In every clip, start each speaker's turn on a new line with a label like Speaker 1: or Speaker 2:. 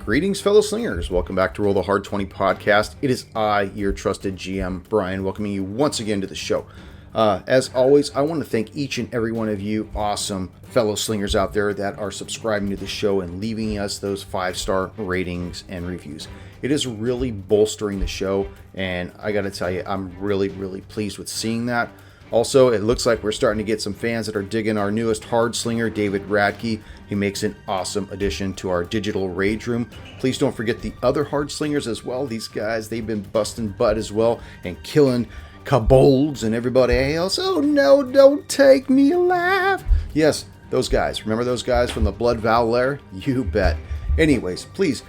Speaker 1: Greetings, fellow slingers. Welcome back to Roll the Hard 20 podcast. It is I, your trusted GM, Brian, welcoming you once again to the show. As always, I want to thank each and every one of you awesome fellow slingers out there that are subscribing to the show and leaving us those 5-star ratings and reviews. It is really bolstering the show, and I got to tell you, I'm really pleased with seeing that. Also, it looks like we're starting to get some fans that are digging our newest hard slinger, David Radke. He makes an awesome addition to our digital rage room. Please don't forget the other hard slingers as well. These guys, they've been busting butt as well and killing kobolds and everybody else. Oh no, don't take me alive. Yes, those guys. Remember those guys from the Blood Vow Lair? You bet. Anyways, please,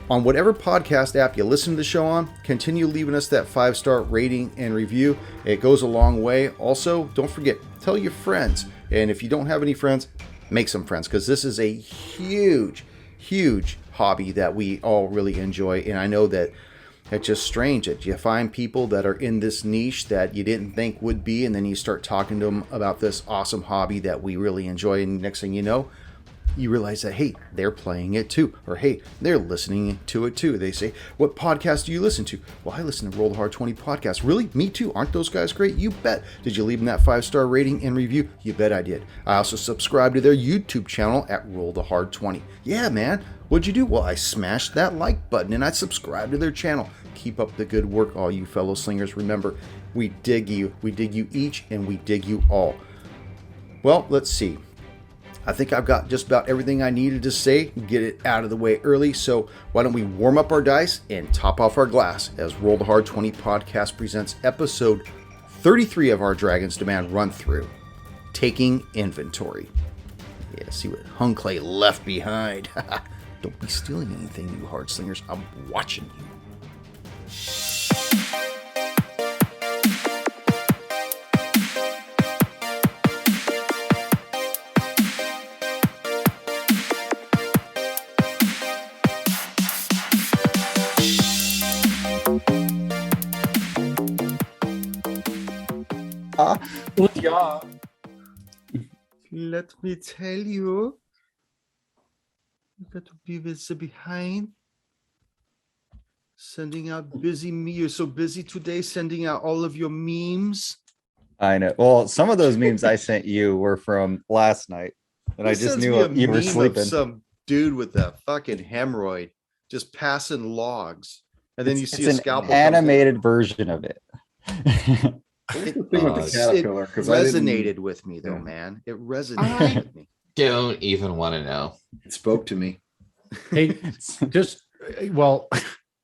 Speaker 1: on whatever podcast app you listen to the show on, continue leaving us that 5-star rating and review. It goes a long way. Also, don't forget, tell your friends. And if you don't have any friends, make some friends, because this is a huge hobby that we all really enjoy. And I know that it's just strange that you find people that are in this niche that you didn't think would be, and then you start talking to them about this awesome hobby that we really enjoy. And next thing you know, you realize that, hey, they're playing it too. Or, hey, they're listening to it too. They say, what podcast do you listen to? Well, I listen to Roll the Hard 20 podcast. Really? Me too. Aren't those guys great? You bet. Did you leave them that 5-star rating and review? You bet I did. I also subscribe to their YouTube channel at Roll the Hard 20. Yeah, man. What'd you do? Well, I smashed that like button and I subscribed to their channel. Keep up the good work, all you fellow slingers. Remember, we dig you. We dig you each, and we dig you all. Well, let's see. I think I've got just about everything I needed to say, get it out of the way early. So why don't we warm up our dice and top off our glass as Roll the Hard 20 podcast presents episode 33 of our Dragon's Demand run through, Taking Inventory. Yeah, see what Hung Clay left behind. Don't be stealing anything, you hard slingers. I'm watching you.
Speaker 2: Yeah.
Speaker 1: Let me tell you that be behind. Sending out busy me. You're so busy today sending out all of your memes.
Speaker 3: I know. Well, some of those memes I sent you were from last night, and I just knew you were sleeping.
Speaker 1: Some dude with a fucking hemorrhoid just passing logs, and then you see a scalpel.
Speaker 3: An animated version of it.
Speaker 1: It resonated with me though, man. It resonated with me.
Speaker 2: Don't even want to know.
Speaker 4: It spoke to me.
Speaker 5: Hey,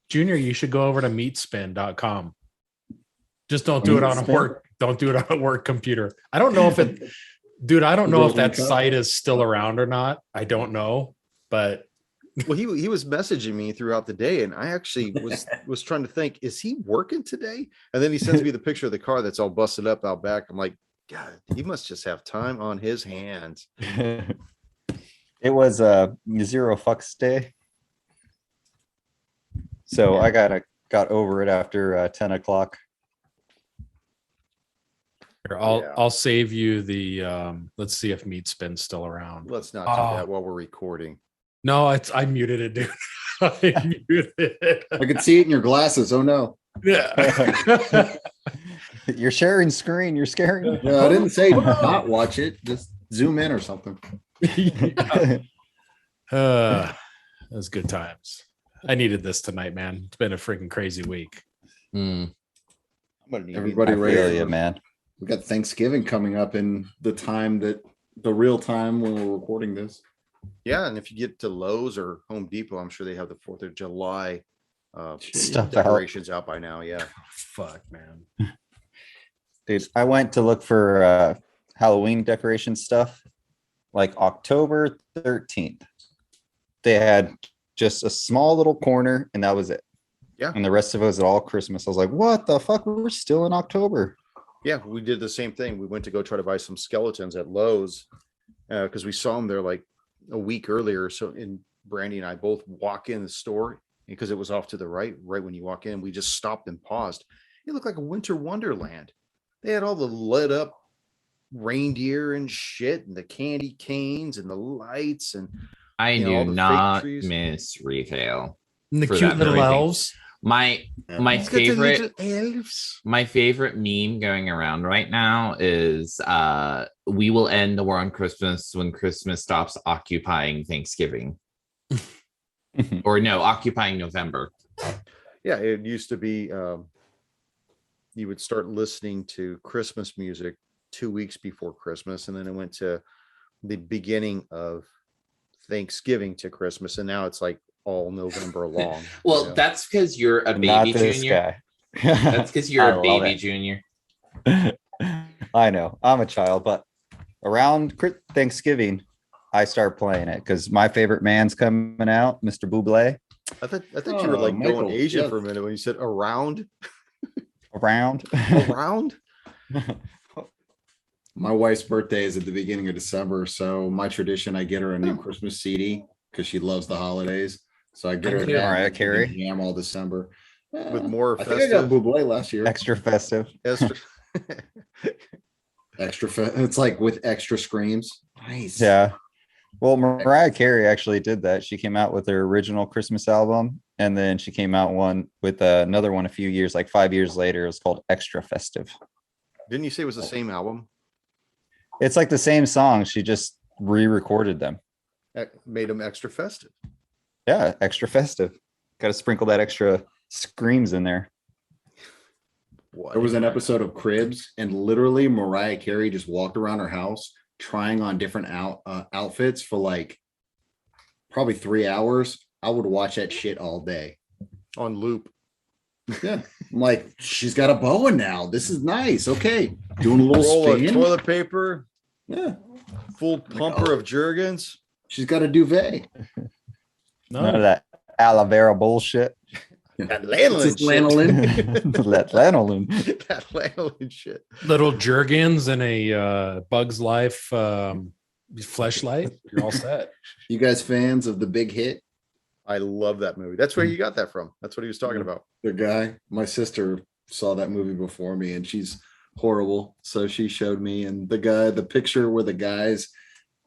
Speaker 5: Junior, you should go over to meatspin.com. Just don't do it on a work. Don't do it on a work computer. I don't know if that site is still around or not. I don't know, but
Speaker 1: well, he was messaging me throughout the day, and I actually was trying to think, is he working today? And then he sends me the picture of the car that's all busted up out back. I'm like, God, he must just have time on his hands.
Speaker 3: It was a 0 fucks day, so I got over it after 10 o'clock.
Speaker 5: I'll save you the. Let's see if Meatspin's still around.
Speaker 1: Let's not do that while we're recording.
Speaker 5: No, I muted it, dude. I muted it.
Speaker 4: I could see it in your glasses. Oh no.
Speaker 5: Yeah.
Speaker 3: You're sharing screen. You're scaring me.
Speaker 4: No, I didn't say not watch it. Just zoom in or something.
Speaker 5: Those good times. I needed this tonight, man. It's been a freaking crazy week.
Speaker 4: Everybody ready,
Speaker 3: man.
Speaker 4: We got Thanksgiving coming up in the real time when we're recording this.
Speaker 1: Yeah, and if you get to Lowe's or Home Depot, I'm sure they have the 4th of July
Speaker 3: stuff
Speaker 1: decorations out by now. Yeah.
Speaker 5: Fuck, man.
Speaker 3: Dude, I went to look for Halloween decoration stuff like October 13th. They had just a small little corner, and that was it.
Speaker 1: Yeah.
Speaker 3: And the rest of it was all Christmas. I was like, what the fuck? We're still in October.
Speaker 1: Yeah, we did the same thing. We went to go try to buy some skeletons at Lowe's because we saw them there like a week earlier. So Brandy and I both walk in the store because it was off to the right when you walk in. We just stopped and paused. It looked like a winter wonderland. They had all the lit up reindeer and shit and the candy canes and the lights and
Speaker 2: I
Speaker 1: You know, all
Speaker 2: do
Speaker 1: the fake
Speaker 2: not
Speaker 1: trees.
Speaker 2: miss retail.
Speaker 5: And the
Speaker 2: For
Speaker 5: cute
Speaker 2: that
Speaker 5: little
Speaker 2: very thing.
Speaker 5: elves.
Speaker 2: My
Speaker 4: Yeah.
Speaker 2: my
Speaker 1: It's got the
Speaker 2: favorite
Speaker 1: little elves.
Speaker 2: my favorite meme going around right now is we will end the war on Christmas when Christmas stops occupying Thanksgiving. Or no, occupying November.
Speaker 1: Yeah, it used to be you would start listening to Christmas music 2 weeks before Christmas, and then it went to the beginning of Thanksgiving to Christmas, and now it's like all November long.
Speaker 2: Well,
Speaker 1: you know?
Speaker 2: that's because you're a
Speaker 3: Not
Speaker 2: baby
Speaker 3: this
Speaker 2: junior.
Speaker 3: guy.
Speaker 2: That's because you're
Speaker 3: I
Speaker 2: a
Speaker 3: love
Speaker 2: baby
Speaker 3: it.
Speaker 2: junior.
Speaker 3: I know. I'm a child, but around Thanksgiving, I start playing it because my favorite man's coming out, Mr. Bublé.
Speaker 1: I thought you were like going
Speaker 4: Michael,
Speaker 1: Asian
Speaker 4: yeah.
Speaker 1: for a minute when you said around.
Speaker 3: Around.
Speaker 1: Around?
Speaker 4: My wife's birthday is at the beginning of December, so my tradition, I get her a new Christmas CD because she loves the holidays. So I get her
Speaker 2: Okay.
Speaker 4: that,
Speaker 3: Mariah
Speaker 4: and we can
Speaker 3: Carey.
Speaker 4: jam all December.
Speaker 1: With more
Speaker 4: I think I got
Speaker 1: festive?
Speaker 4: Bublé last year.
Speaker 3: Extra festive.
Speaker 1: Esther.
Speaker 4: It's like with extra screams. Nice.
Speaker 3: Yeah. Well, Mariah Carey actually did that. She came out with her original Christmas album, and then she came out one with another one a few years, like 5 years later. It was called Extra Festive.
Speaker 1: Didn't you say it was the same album?
Speaker 3: It's like the same song. She just re-recorded them.
Speaker 1: Made them extra festive.
Speaker 3: Yeah, extra festive. Got to sprinkle that extra screams in there.
Speaker 1: What?
Speaker 4: There was an episode of Cribs, and literally Mariah Carey just walked around her house trying on different outfits for like probably 3 hours. I would watch that shit all day.
Speaker 1: On loop.
Speaker 4: Yeah, I'm like, she's got a boa now. This is nice. Okay, doing a little
Speaker 1: Roll of
Speaker 4: spin.
Speaker 1: toilet paper.
Speaker 4: Yeah,
Speaker 1: Full pumper of Jergens.
Speaker 4: she's got a duvet.
Speaker 3: None of that aloe vera bullshit.
Speaker 1: That
Speaker 4: It's
Speaker 1: lanolin
Speaker 4: this
Speaker 1: shit.
Speaker 4: lanolin.
Speaker 3: That lanolin.
Speaker 1: That lanolin shit.
Speaker 5: Little Jergens and a Bug's Life fleshlight. You're all set.
Speaker 4: You guys fans of The Big Hit?
Speaker 1: I love that movie. That's where you got that from. That's what he was talking about.
Speaker 4: The guy, my sister saw that movie before me, and she's horrible. So she showed me, and the picture where the guy's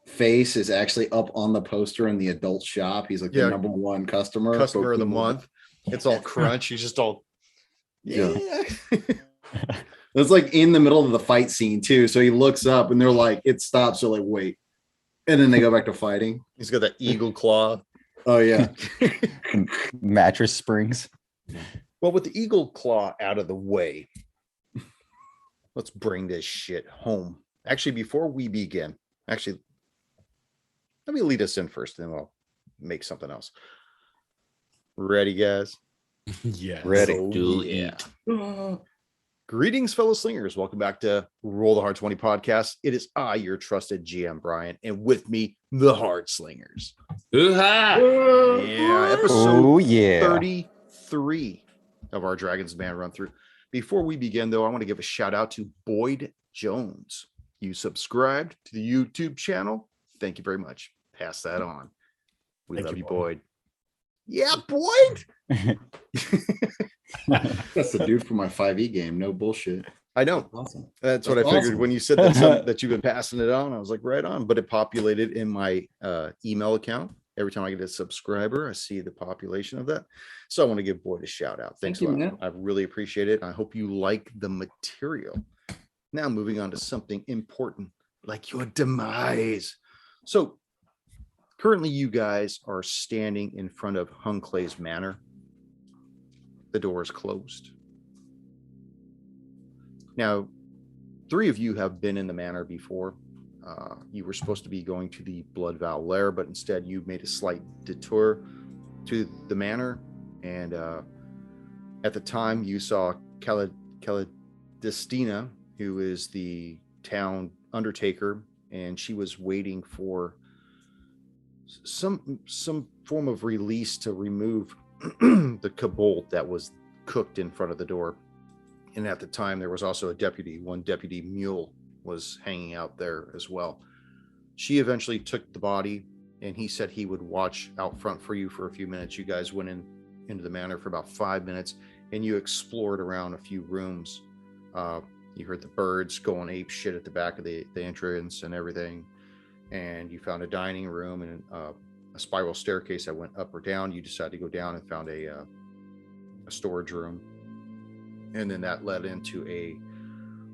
Speaker 4: face is actually up on the poster in the adult shop. He's like
Speaker 1: Yeah.
Speaker 4: the number one customer.
Speaker 1: Customer of the month. It's all crunch. He's just all
Speaker 4: Yeah. It's like in the middle of the fight scene too. So he looks up and they're like, it stops. They're like, wait. And then they go back to fighting.
Speaker 1: He's got that eagle claw.
Speaker 4: Oh yeah.
Speaker 3: Mattress springs.
Speaker 1: Well, with the eagle claw out of the way, let's bring this shit home. Actually, before we begin, let me lead us in first, then I'll make something else. Ready, guys?
Speaker 5: Yes.
Speaker 3: Ready.
Speaker 1: Oh,
Speaker 2: Do
Speaker 1: yeah.
Speaker 2: it.
Speaker 1: Greetings, fellow slingers. Welcome back to Roll the Hard 20 podcast. It is I, your trusted GM, Brian, and with me, the Hard Slingers.
Speaker 2: Hoo-ha!
Speaker 1: Yeah, episode
Speaker 3: Oh, yeah.
Speaker 1: 33 of our Dragons Man run through. Before we begin, though, I want to give a shout out to Boyd Jones. You subscribed to the YouTube channel. Thank you very much. Pass that on. We
Speaker 5: Thank
Speaker 1: love
Speaker 5: you,
Speaker 1: you, Boyd. Yeah, Boyd.
Speaker 4: That's the dude for my 5e game. No bullshit.
Speaker 1: I know.
Speaker 4: Awesome.
Speaker 1: That's what I
Speaker 4: That's
Speaker 1: figured
Speaker 4: awesome.
Speaker 1: when you said that you've been passing it on. I was like, right on. But it populated in my email account. Every time I get a subscriber, I see the population of that. So I want to give Boyd a shout out. Thanks
Speaker 4: Thank
Speaker 1: a
Speaker 4: you,
Speaker 1: lot.
Speaker 4: man.
Speaker 1: I really appreciate it. I hope you like the material. Now moving on to something important, like your demise. So currently you guys are standing in front of Hunclay's Manor. The door is closed. Now, 3 of you have been in the manor before. You were supposed to be going to the Blood Vow Lair, but instead you made a slight detour to the manor. And at the time, you saw Caladistina, who is the town undertaker, and she was waiting for some form of release to remove the kobold that was cooked in front of the door. And at the time, there was also one deputy mule was hanging out there as well. She eventually took the body, and he said he would watch out front for you for a few minutes. You guys went into the manor for about 5 minutes, and you explored around a few rooms. You heard the birds going ape shit at the back of the entrance and everything. And you found a dining room and spiral staircase that went up or down. You decided to go down and found a storage room. And then that led into a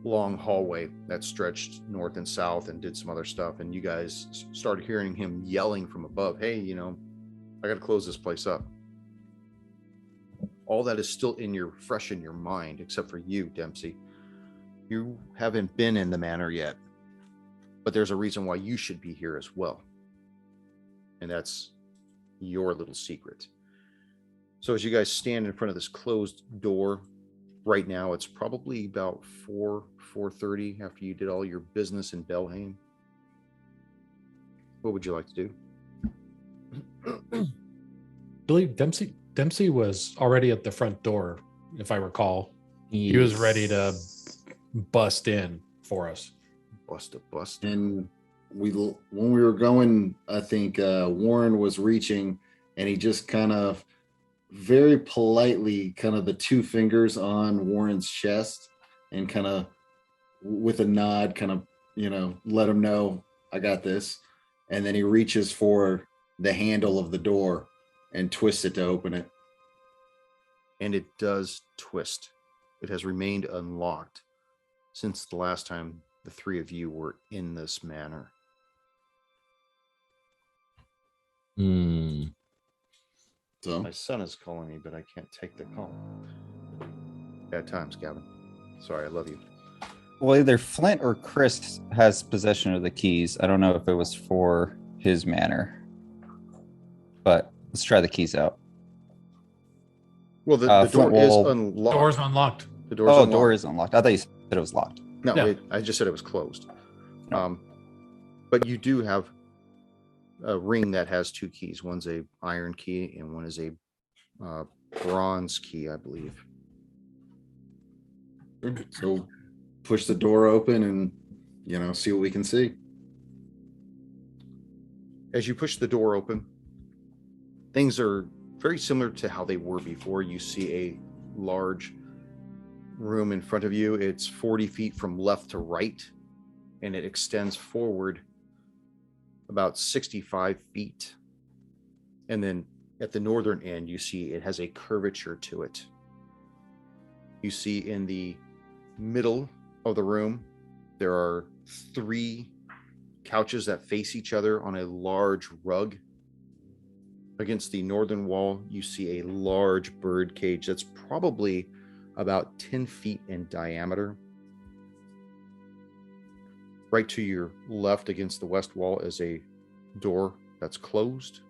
Speaker 1: long hallway that stretched north and south and did some other stuff. And you guys started hearing him yelling from above, hey, I got to close this place up. All that is still fresh in your mind, except for you, Dempsey. You haven't been in the manor yet, but there's a reason why you should be here as well. And that's your little secret. So as you guys stand in front of this closed door, right now it's probably about 4:30 after you did all your business in Belhain. What would you like to do?
Speaker 5: I believe Dempsey was already at the front door, if I recall. He was ready to bust in for us.
Speaker 1: Bust.
Speaker 4: And when we were going, I think Warren was reaching, and he just kind of very politely kind of the two fingers on Warren's chest and kind of with a nod kind of let him know I got this. And then he reaches for the handle of the door and twists it to open it.
Speaker 1: And it does twist. It has remained unlocked since the last time the three of you were in this manor.
Speaker 4: So
Speaker 1: My son is calling me, but I can't take the call. Bad times, Gavin. Sorry, I love you.
Speaker 3: Well, either Flint or Chris has possession of the keys. I don't know if it was for his manor, but let's try the keys out.
Speaker 1: Well, the door is unlocked.
Speaker 5: Door's unlocked.
Speaker 1: The door's unlocked.
Speaker 3: Door is unlocked. I thought you said it was locked.
Speaker 1: No,
Speaker 5: Yeah.
Speaker 1: I just said it was closed.
Speaker 3: No.
Speaker 1: But you do have a ring that has two keys. One's a iron key and one is a bronze key, I believe.
Speaker 4: So push the door open and see what we can see.
Speaker 1: As you push the door open, things are very similar to how they were before. You see a large room in front of you. It's 40 feet from left to right, and it extends forward about 65 feet. And then at the northern end, you see it has a curvature to it. You see in the middle of the room, there are 3 couches that face each other on a large rug. Against the northern wall, you see a large bird cage that's probably about 10 feet in diameter. Right to your left against the west wall is a door that's closed.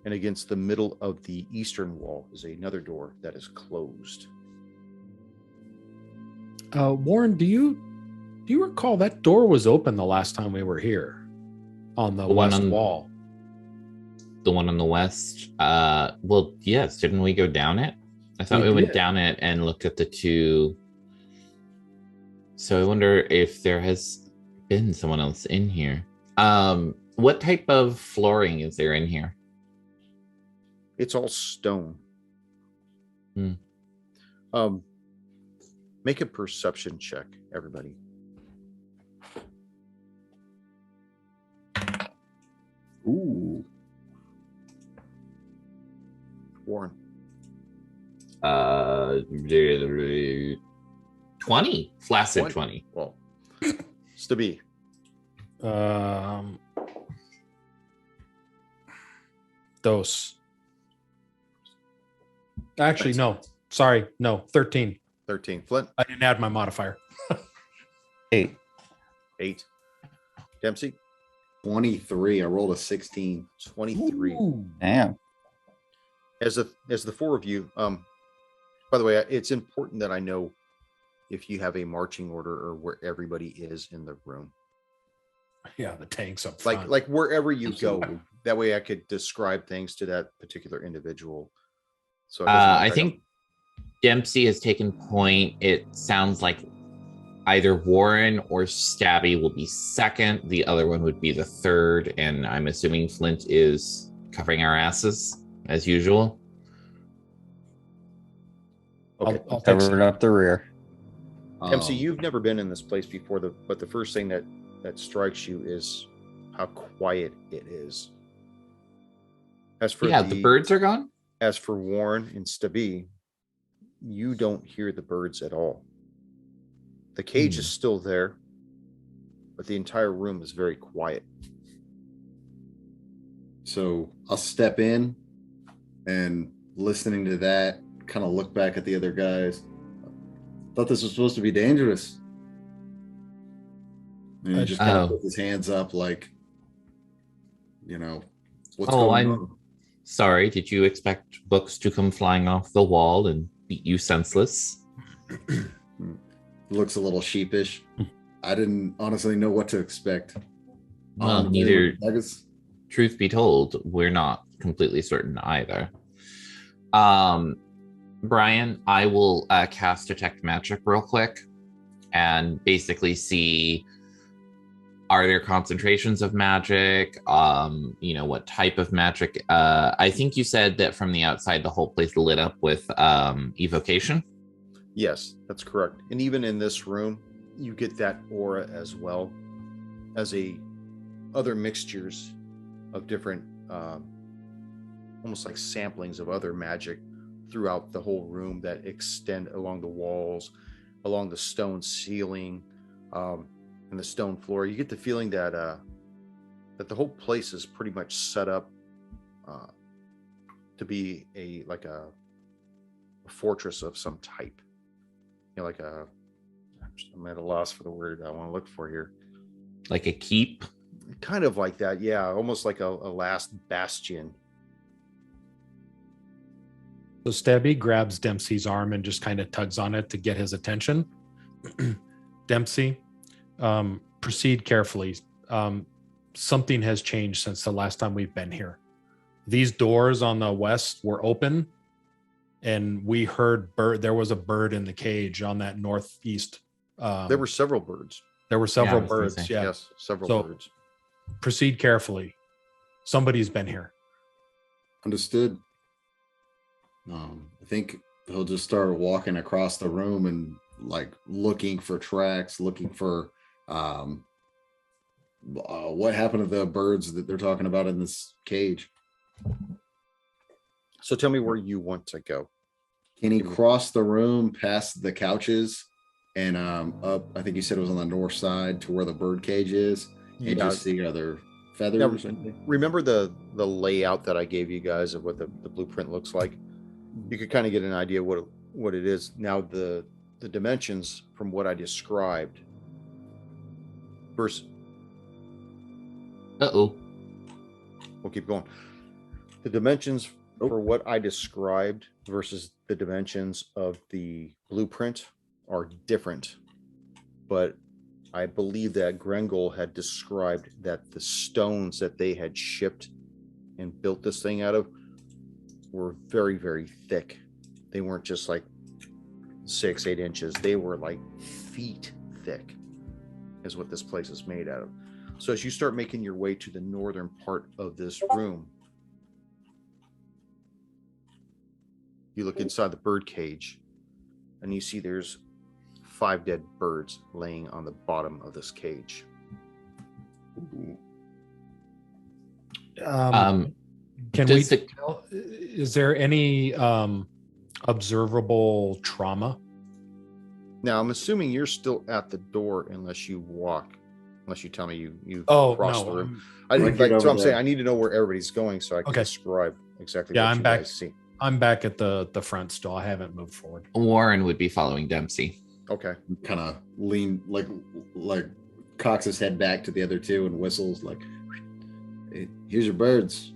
Speaker 1: And against the middle of the eastern wall is another door that is closed.
Speaker 5: Warren, do you recall that door was open the last time we were here on the west wall?
Speaker 2: The one on the west? Well, yes. Didn't we go down it? I thought we went down it and looked at the 2. So I wonder if there has been someone else in here. What type of flooring is there in here?
Speaker 1: It's all stone.
Speaker 2: Hmm.
Speaker 1: Make a perception check, everybody.
Speaker 4: Ooh.
Speaker 1: Warren.
Speaker 2: 20. Flaccid 20.
Speaker 1: Well, it's to be.
Speaker 5: Dose. Actually, no. Sorry. No. 13.
Speaker 1: 13. Flint.
Speaker 5: I didn't add my modifier.
Speaker 3: 8.
Speaker 1: 8. Dempsey.
Speaker 4: 23. I rolled a 16.
Speaker 1: 23.
Speaker 5: Ooh.
Speaker 3: Damn.
Speaker 1: As the 4 of you, by the way, it's important that I know if you have a marching order or where everybody is in the room.
Speaker 5: Yeah, the tanks up front.
Speaker 1: Like wherever you go. That way I could describe things to that particular individual. So
Speaker 2: I think Dempsey has taken point. It sounds like either Warren or Stabby will be second. The other one would be the third. And I'm assuming Flint is covering our asses as usual.
Speaker 1: Okay.
Speaker 5: I'll take
Speaker 3: Covering up the rear.
Speaker 1: Dempsey, you've never been in this place before, but the first thing that strikes you is how quiet it is. As for
Speaker 2: the birds are gone.
Speaker 1: As for Warren and Stabby, you don't hear the birds at all. The cage is still there, but the entire room is very quiet.
Speaker 4: So I'll step in and listening to that, kind of look back at the other guys. Thought this was supposed to be dangerous. And he just kind of put his hands up like, what's going on?
Speaker 2: Sorry, did you expect books to come flying off the wall and beat you senseless?
Speaker 4: Looks a little sheepish. I didn't honestly know what to expect.
Speaker 2: Well, truth be told, we're not completely certain either. Brian, I will cast Detect Magic real quick and basically see, are there concentrations of magic? What type of magic? I think you said that from the outside, the whole place lit up with evocation.
Speaker 1: Yes, that's correct. And even in this room, you get that aura as well as other mixtures of different, almost like samplings of other magic throughout the whole room that extend along the walls, along the stone ceiling, and the stone floor. You get the feeling that the whole place is pretty much set up to be a fortress of some type. I'm at a loss for the word I want to look for here.
Speaker 2: Like a keep?
Speaker 1: Kind of like that, yeah. Almost like a last bastion.
Speaker 5: So Stabby grabs Dempsey's arm and just kind of tugs on it to get his attention. Dempsey, proceed carefully. Something has changed since the last time we've been here. These doors on the west were open, and we heard there was a bird in the cage on that northeast.
Speaker 1: There were several birds.
Speaker 5: There were several birds. Yeah.
Speaker 1: Yes, several birds.
Speaker 5: Proceed carefully. Somebody's been here.
Speaker 4: Understood. I think he'll just start walking across the room and looking for tracks, looking for what happened to the birds that they're talking about in this cage.
Speaker 1: So tell me where you want to go.
Speaker 4: Can he cross the room past the couches and up? I think you said it was on the north side to where the bird cage is, and just see other feathers.
Speaker 1: Remember the layout that I gave you guys of what the blueprint looks like? You could kind of get an idea what it is. Now the dimensions from what I described versus we'll keep going. The dimensions for what I described versus the dimensions of the blueprint are different, but I believe that Grengol had described that the stones that they had shipped and built this thing out of were very, very thick. They weren't just like 6-8 inches. They were like feet thick is what this place is made out of. So as you start making your way to the northern part of this room, you look inside the bird cage and you see there's 5 dead birds laying on the bottom of this cage.
Speaker 5: Can we tell, is there any observable trauma?
Speaker 1: Now, I'm assuming you're still at the door unless you tell me you cross the room. So I'm saying I need to know where everybody's going so I can describe exactly what you guys see.
Speaker 5: I'm back at the front still. I haven't moved forward.
Speaker 2: Warren would be following Dempsey.
Speaker 1: Okay.
Speaker 4: Kind of lean, like cocks his head back to the other two and whistles like, hey, here's your birds.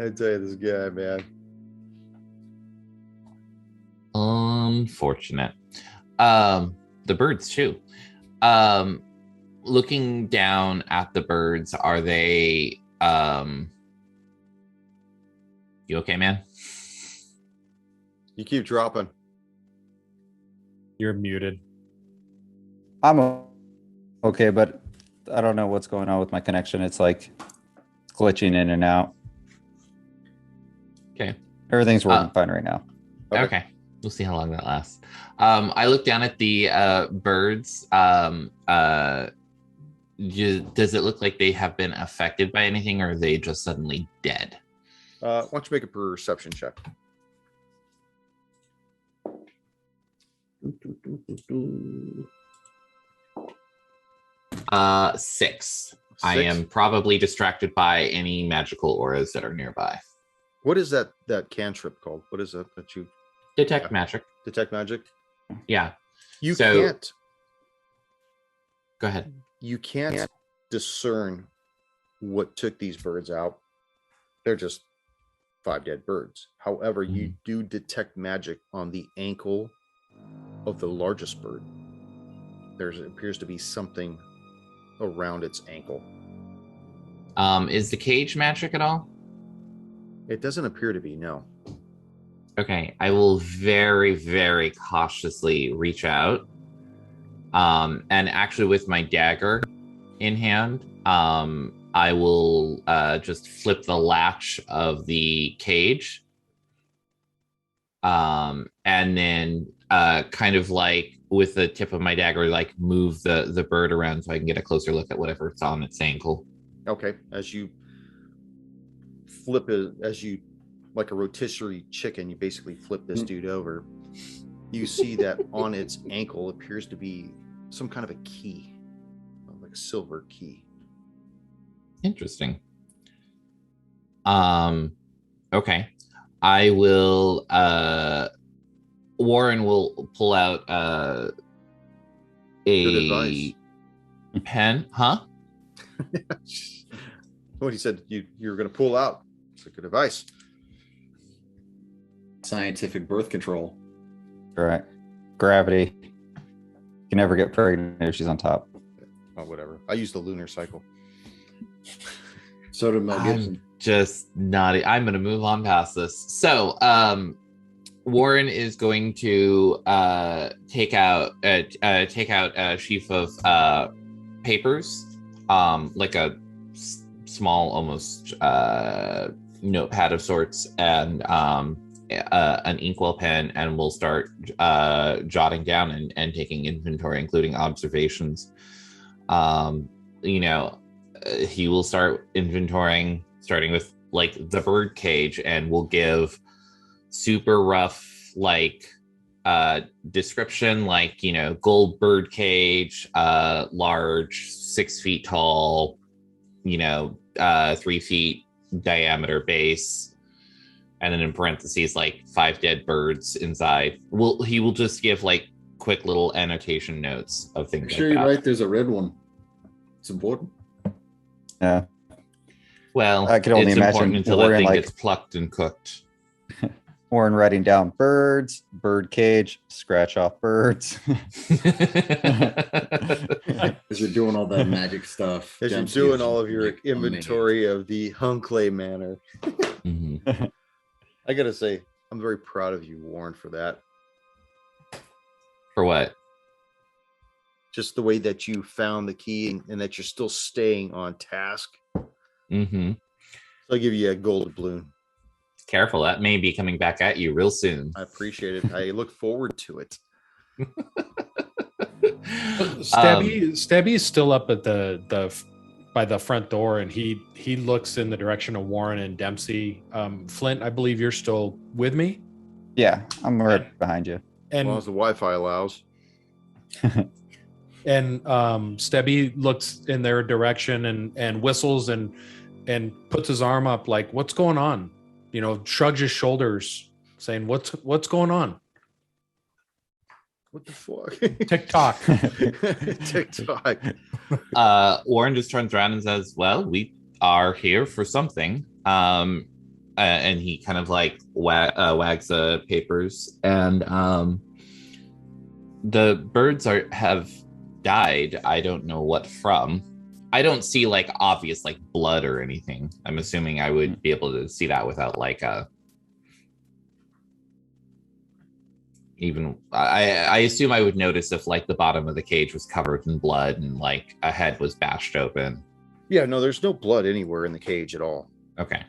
Speaker 1: I tell you, this guy, man.
Speaker 2: Unfortunate. The birds too. Looking down at the birds, are they you okay, man?
Speaker 1: You keep dropping.
Speaker 5: You're muted.
Speaker 3: I'm okay, but I don't know what's going on with my connection. It's like glitching in and out.
Speaker 2: Okay.
Speaker 3: Everything's working fine right now.
Speaker 2: Okay. We'll see how long that lasts. I look down at the birds. Does it look like they have been affected by anything, or are they just suddenly dead?
Speaker 1: Why don't you make a perception check?
Speaker 2: 6. I am probably distracted by any magical auras that are nearby.
Speaker 1: What is that cantrip called? What is that you
Speaker 2: Detect magic.
Speaker 1: detect magic?
Speaker 2: Yeah.
Speaker 1: You
Speaker 2: So-
Speaker 1: can't.
Speaker 2: Go ahead.
Speaker 1: You can't discern what took these birds out. They're just 5 dead birds. However, you do detect magic on the ankle of the largest bird. There appears to be something around its ankle.
Speaker 2: Is the cage magic at all?
Speaker 1: It doesn't appear to be, no.
Speaker 2: Okay, I will very, very cautiously reach out. And actually with my dagger in hand, I will just flip the latch of the cage. And then kind of like with the tip of my dagger, like move the bird around so I can get a closer look at whatever's on its ankle.
Speaker 1: Okay, as you flip it, like a rotisserie chicken, you basically flip this dude over. You see that on its ankle appears to be some kind of a key, like a silver key.
Speaker 2: Interesting. Okay. I will Warren will pull out
Speaker 1: Good
Speaker 2: a
Speaker 1: advice.
Speaker 2: pen. Huh?
Speaker 1: What he said you were going to pull out. It's a good advice.
Speaker 4: Scientific birth control.
Speaker 3: Right. Gravity. You can never get pregnant if she's on top.
Speaker 1: Oh, whatever. I use the lunar cycle.
Speaker 4: So did Mel
Speaker 2: I'm
Speaker 4: Gibson.
Speaker 2: just not. I'm going to move on past this. So, Warren is going to take out a sheaf of papers, like a small, almost notepad of sorts, and an inkwell pen, and we'll start jotting down and taking inventory, including observations. He will start inventorying, starting with like the bird cage, and we'll give super rough description, like, gold bird cage, large, 6 feet tall, 3 feet diameter base, and then in parentheses like 5 dead birds inside. He will just give like quick little annotation notes of things.
Speaker 4: Make sure
Speaker 2: like
Speaker 4: you're
Speaker 2: that.
Speaker 4: right. There's a red one. It's important.
Speaker 3: Yeah.
Speaker 2: Well,
Speaker 3: I can only
Speaker 2: it's
Speaker 3: imagine
Speaker 2: important until that
Speaker 3: Warren,
Speaker 2: thing
Speaker 3: like-
Speaker 2: gets plucked and cooked.
Speaker 3: Warren writing down birds, bird cage, scratch off birds.
Speaker 4: As you're doing all that magic stuff.
Speaker 1: As you're
Speaker 4: Dempsey
Speaker 1: doing
Speaker 4: is
Speaker 1: all of your
Speaker 4: like
Speaker 1: inventory of the Hunkley Manor.
Speaker 2: Mhm.
Speaker 1: I got to say, I'm very proud of you, Warren, for that.
Speaker 2: For what?
Speaker 1: Just the way that you found the key and that you're still staying on task.
Speaker 2: Mm-hmm.
Speaker 1: So I'll give you a gold balloon.
Speaker 2: Careful, that may be coming back at you real soon.
Speaker 1: I appreciate it. I look forward to it.
Speaker 5: Stabby's still up at the by the front door, and he looks in the direction of Warren and Dempsey. Flint, I believe you're still with me.
Speaker 3: Yeah, I'm right behind you.
Speaker 1: As long
Speaker 5: And
Speaker 1: as the Wi-Fi allows.
Speaker 5: Stebby looks in their direction and whistles and puts his arm up like, what's going on? Shrugs his shoulders, saying, what's going on?
Speaker 1: What the fuck?
Speaker 5: TikTok.
Speaker 1: TikTok.
Speaker 2: Warren just turns around and says, well, we are here for something. And he kind of like wags the papers, and the birds have died. I don't know what from. I don't see like obvious like blood or anything. I'm assuming I would be able to see that without like even I assume I would notice if like the bottom of the cage was covered in blood and like a head was bashed open.
Speaker 1: Yeah, no, there's no blood anywhere in the cage at all.
Speaker 2: Okay.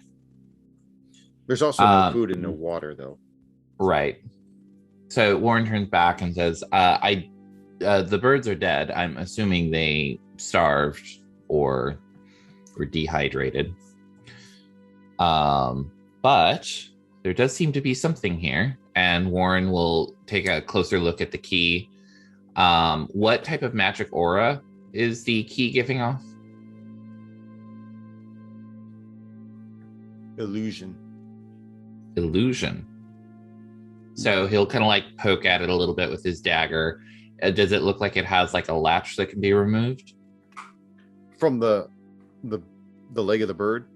Speaker 1: There's also no food and no water, though.
Speaker 2: Right. So Warren turns back and says, the birds are dead. I'm assuming they starved or dehydrated. But there does seem to be something here, and Warren will take a closer look at the key. What type of magic aura is the key giving off?
Speaker 1: Illusion.
Speaker 2: So he'll kind of like poke at it a little bit with his dagger. Does it look like it has like a latch that can be removed?
Speaker 1: From the leg of the bird?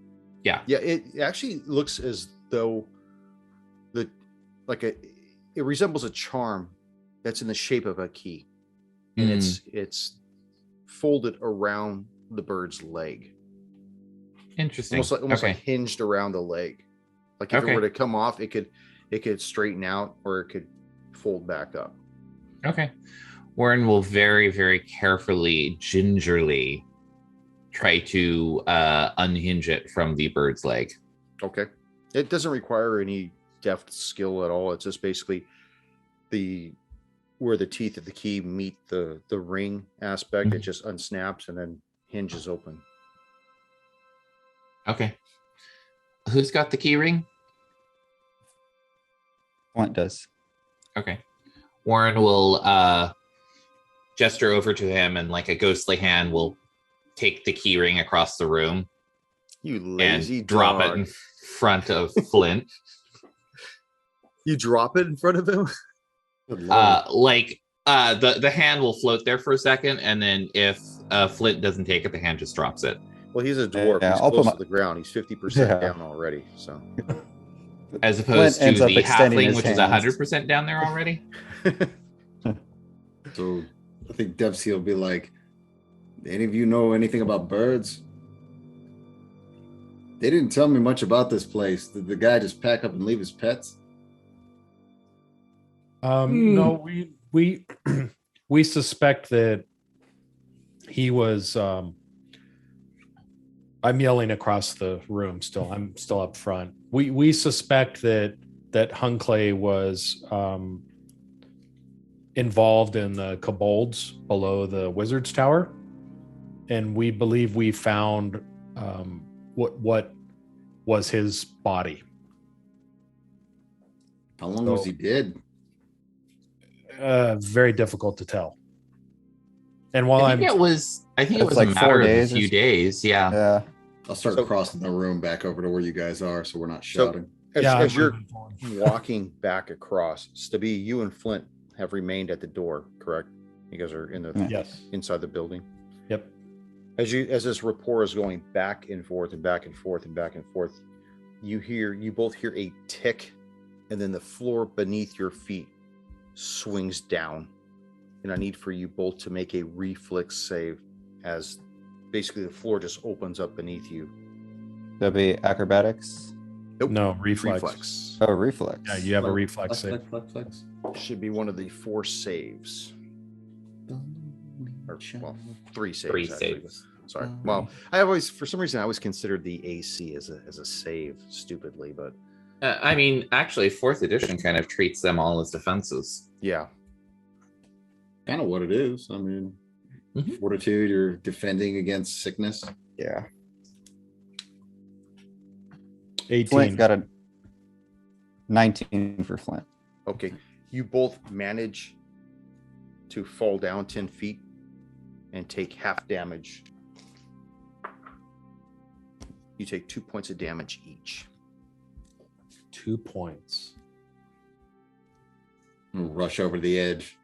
Speaker 2: Yeah.
Speaker 1: Yeah, it actually looks as though it resembles a charm that's in the shape of a key. And it's folded around the bird's leg.
Speaker 2: Interesting.
Speaker 1: Almost like hinged around the leg. Like if it were to come off, it could straighten out or it could fold back up.
Speaker 2: Okay. Warren will very, very carefully, gingerly try to unhinge it from the bird's leg.
Speaker 1: Okay. It doesn't require any deft skill at all. It's just basically where the teeth of the key meet the ring aspect. It just unsnaps and then hinges open.
Speaker 2: Okay. Who's got the key ring?
Speaker 3: Flint does.
Speaker 2: Okay. Warren will gesture over to him, and like a ghostly hand will take the key ring across the room.
Speaker 1: You lazy
Speaker 2: and drop
Speaker 1: dog.
Speaker 2: it in front of Flint.
Speaker 1: You drop it in front of him?
Speaker 2: The hand will float there for a second, and then if Flint doesn't take it, the hand just drops it.
Speaker 1: Well, he's a dwarf.
Speaker 3: Yeah,
Speaker 1: he's
Speaker 3: I'll
Speaker 1: close
Speaker 3: put
Speaker 1: to the ground. He's 50% down already. So,
Speaker 2: as opposed
Speaker 3: Flint ends
Speaker 2: to
Speaker 3: up
Speaker 2: the
Speaker 3: extending
Speaker 2: halfling,
Speaker 3: his
Speaker 2: which is
Speaker 3: hands.
Speaker 2: 100% down there already.
Speaker 4: So I think Dempsey will be like, any of you know anything about birds? They didn't tell me much about this place. Did the guy just pack up and leave his pets?
Speaker 5: No, we suspect that he was. I'm yelling across the room. Still, I'm still up front. We suspect that Hunclay was involved in the kobolds below the wizard's tower, and we believe we found what was his body.
Speaker 4: How long was he dead?
Speaker 5: Very difficult to tell. And while
Speaker 2: I think it was a
Speaker 3: like
Speaker 2: matter
Speaker 3: 4
Speaker 2: of
Speaker 3: days
Speaker 2: a
Speaker 3: or
Speaker 2: few days. Yeah.
Speaker 3: Yeah.
Speaker 4: I'll start crossing the room back over to where you guys are, so we're not shouting.
Speaker 1: As you're walking back across, Stabby, you and Flint have remained at the door, correct? You guys are in the
Speaker 5: yes,
Speaker 1: inside the building.
Speaker 5: yep.
Speaker 1: As this rapport is going back and forth and back and forth and back and forth, you both hear a tick, and then the floor beneath your feet swings down. And I need for you both to make a reflex save as basically the floor just opens up beneath you.
Speaker 3: That'd be acrobatics.
Speaker 1: Nope.
Speaker 5: No, reflex.
Speaker 3: Oh, reflex.
Speaker 5: Yeah, you have a reflex save.
Speaker 4: Flex.
Speaker 1: Should be one of the 4 saves. Or, well, 3 saves.
Speaker 2: 3
Speaker 1: actually.
Speaker 2: saves.
Speaker 1: Sorry. Well, for some reason, I always considered the AC as a save, stupidly, but
Speaker 2: I mean, actually, 4th edition kind of treats them all as defenses.
Speaker 1: yeah.
Speaker 4: Kind of what it is. I mean, fortitude, you're defending against sickness.
Speaker 3: Yeah.
Speaker 5: 18.
Speaker 3: Flint got a 19 for Flint.
Speaker 1: Okay. You both manage to fall down 10 feet and take half damage. You take 2 points of damage each.
Speaker 5: 2 points.
Speaker 4: We'll rush over to the edge.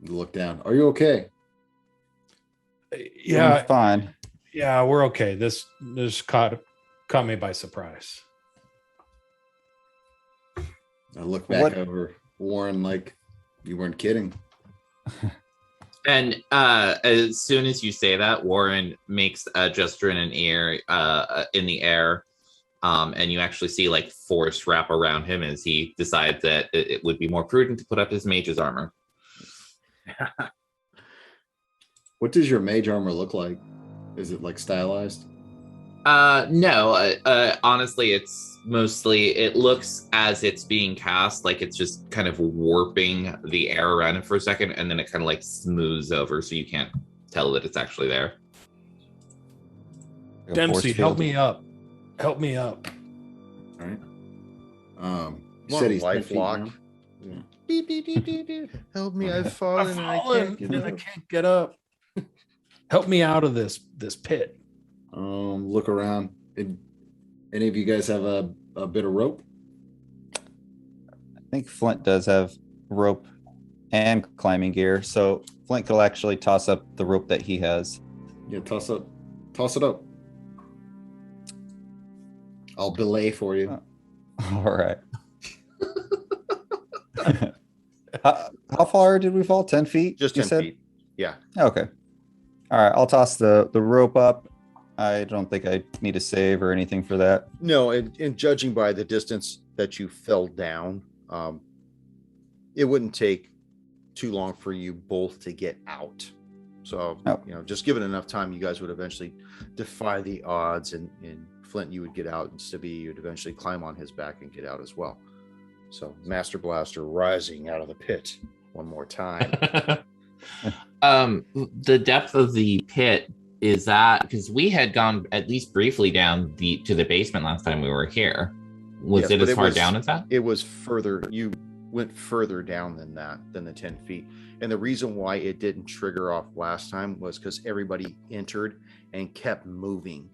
Speaker 4: Look down. Are you okay?
Speaker 5: Yeah,
Speaker 3: I'm fine.
Speaker 5: yeah, we're okay. This caught me by surprise.
Speaker 4: I look back over Warren like you weren't kidding.
Speaker 2: And as soon as you say that, Warren makes a gesture in the air, and you actually see like force wrap around him as he decides that it would be more prudent to put up his mage's armor.
Speaker 4: What does your mage armor look like? Is it like stylized?
Speaker 2: No, honestly, it's mostly, it looks as it's being cast, like it's just kind of warping the air around it for a second, and then it kind of like smooths over so you can't tell that it's actually there.
Speaker 3: Like a force
Speaker 5: Dempsey, help
Speaker 3: field.
Speaker 5: me up. Help me up.
Speaker 4: All right.
Speaker 1: You
Speaker 4: Said he's 10 feet
Speaker 1: lifelock.
Speaker 4: now.
Speaker 1: Yeah. Beep, beep, beep, beep, beep. Help me! I've
Speaker 5: I've
Speaker 1: fallen and I
Speaker 5: fallen
Speaker 1: can't get
Speaker 5: and I
Speaker 1: up.
Speaker 5: can't get up. Help me out of this pit.
Speaker 4: Look around. Any of you guys have a bit of rope?
Speaker 3: I think Flint does have rope and climbing gear, so Flint could actually toss up the rope that he has.
Speaker 4: Yeah, toss it up. I'll belay for you.
Speaker 3: All right. How far did we fall? 10 feet?
Speaker 1: Just
Speaker 3: you
Speaker 1: 10
Speaker 3: said?
Speaker 1: feet. Yeah.
Speaker 3: Okay. All right. I'll toss the rope up. I don't think I need a save or anything for that.
Speaker 1: No, and judging by the distance that you fell down, it wouldn't take too long for you both to get out. So, just given enough time, you guys would eventually defy the odds, and Flint, you would get out, and Stibby, you'd eventually climb on his back and get out as well. So, Master Blaster rising out of the pit one more time.
Speaker 2: The depth of the pit, is that because we had gone at least briefly down to the basement last time we were here? Was
Speaker 1: Yes,
Speaker 2: it
Speaker 1: but
Speaker 2: as far down as that?
Speaker 1: It was further. You went further down than the 10 feet. And the reason why it didn't trigger off last time was because everybody entered and kept moving.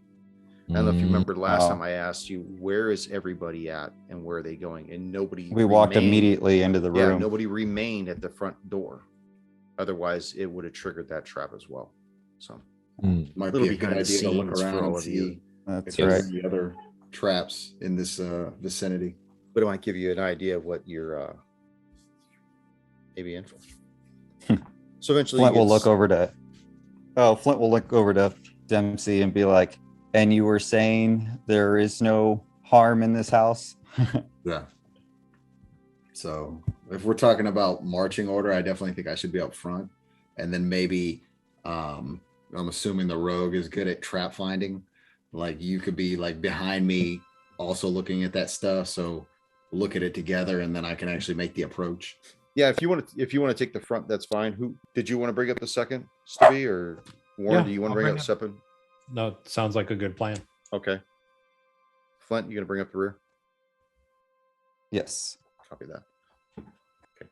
Speaker 1: I don't know if you remember last time I asked you, where is everybody at and where are they going? And nobody
Speaker 3: We walked
Speaker 1: remained.
Speaker 3: immediately into the
Speaker 1: Yeah,
Speaker 3: room.
Speaker 1: nobody remained at the front door. Otherwise, it would have triggered that trap as well. So,
Speaker 4: Might
Speaker 1: Little
Speaker 4: be a good
Speaker 1: behind the
Speaker 4: idea to look
Speaker 1: scenes for
Speaker 4: around
Speaker 1: all
Speaker 4: and
Speaker 1: of
Speaker 4: see
Speaker 1: you.
Speaker 3: That's
Speaker 4: if there's
Speaker 3: right.
Speaker 4: any other traps in this vicinity.
Speaker 1: but it might give you an idea of what you're maybe in for. So eventually,
Speaker 3: Flint
Speaker 1: you
Speaker 3: will
Speaker 1: get
Speaker 3: look over to. Oh, Flint will look over to Dempsey and be like, "And you were saying there is no harm in this house?"
Speaker 4: Yeah. So if we're talking about marching order, I definitely think I should be up front. And then maybe I'm assuming the rogue is good at trap finding. Like you could be like behind me also looking at that stuff. So look at it together and then I can actually make the approach.
Speaker 1: Yeah, if you want to take the front, that's fine. Who did you want to bring up the second, Stevie, or Warren?
Speaker 5: Yeah,
Speaker 1: Do you want to
Speaker 5: I'll
Speaker 1: bring
Speaker 5: bring
Speaker 1: up
Speaker 5: it.
Speaker 1: second?
Speaker 5: No, sounds like a good plan.
Speaker 1: Okay. Flint, you gonna bring up the rear?
Speaker 3: Yes.
Speaker 1: Copy that. Okay.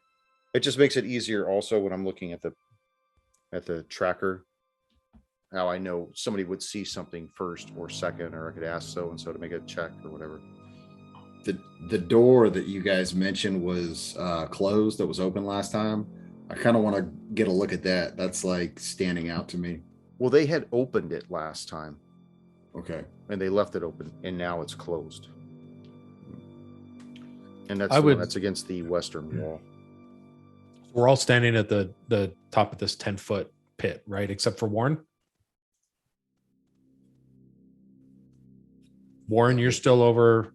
Speaker 1: It just makes it easier also when I'm looking at the tracker, how I know somebody would see something first or second, or I could ask so and so to make a check or whatever.
Speaker 4: The door that you guys mentioned was closed, that was open last time. I kind of want to get a look at that. That's like standing out to me.
Speaker 1: Well, they had opened it last time
Speaker 4: Okay.
Speaker 1: and they left it open, and now it's closed. And that's
Speaker 5: I
Speaker 1: the one
Speaker 5: would-
Speaker 1: that's against the western wall.
Speaker 5: We're all standing at the top of this 10-foot pit, right? Except for Warren. Warren, you're still over.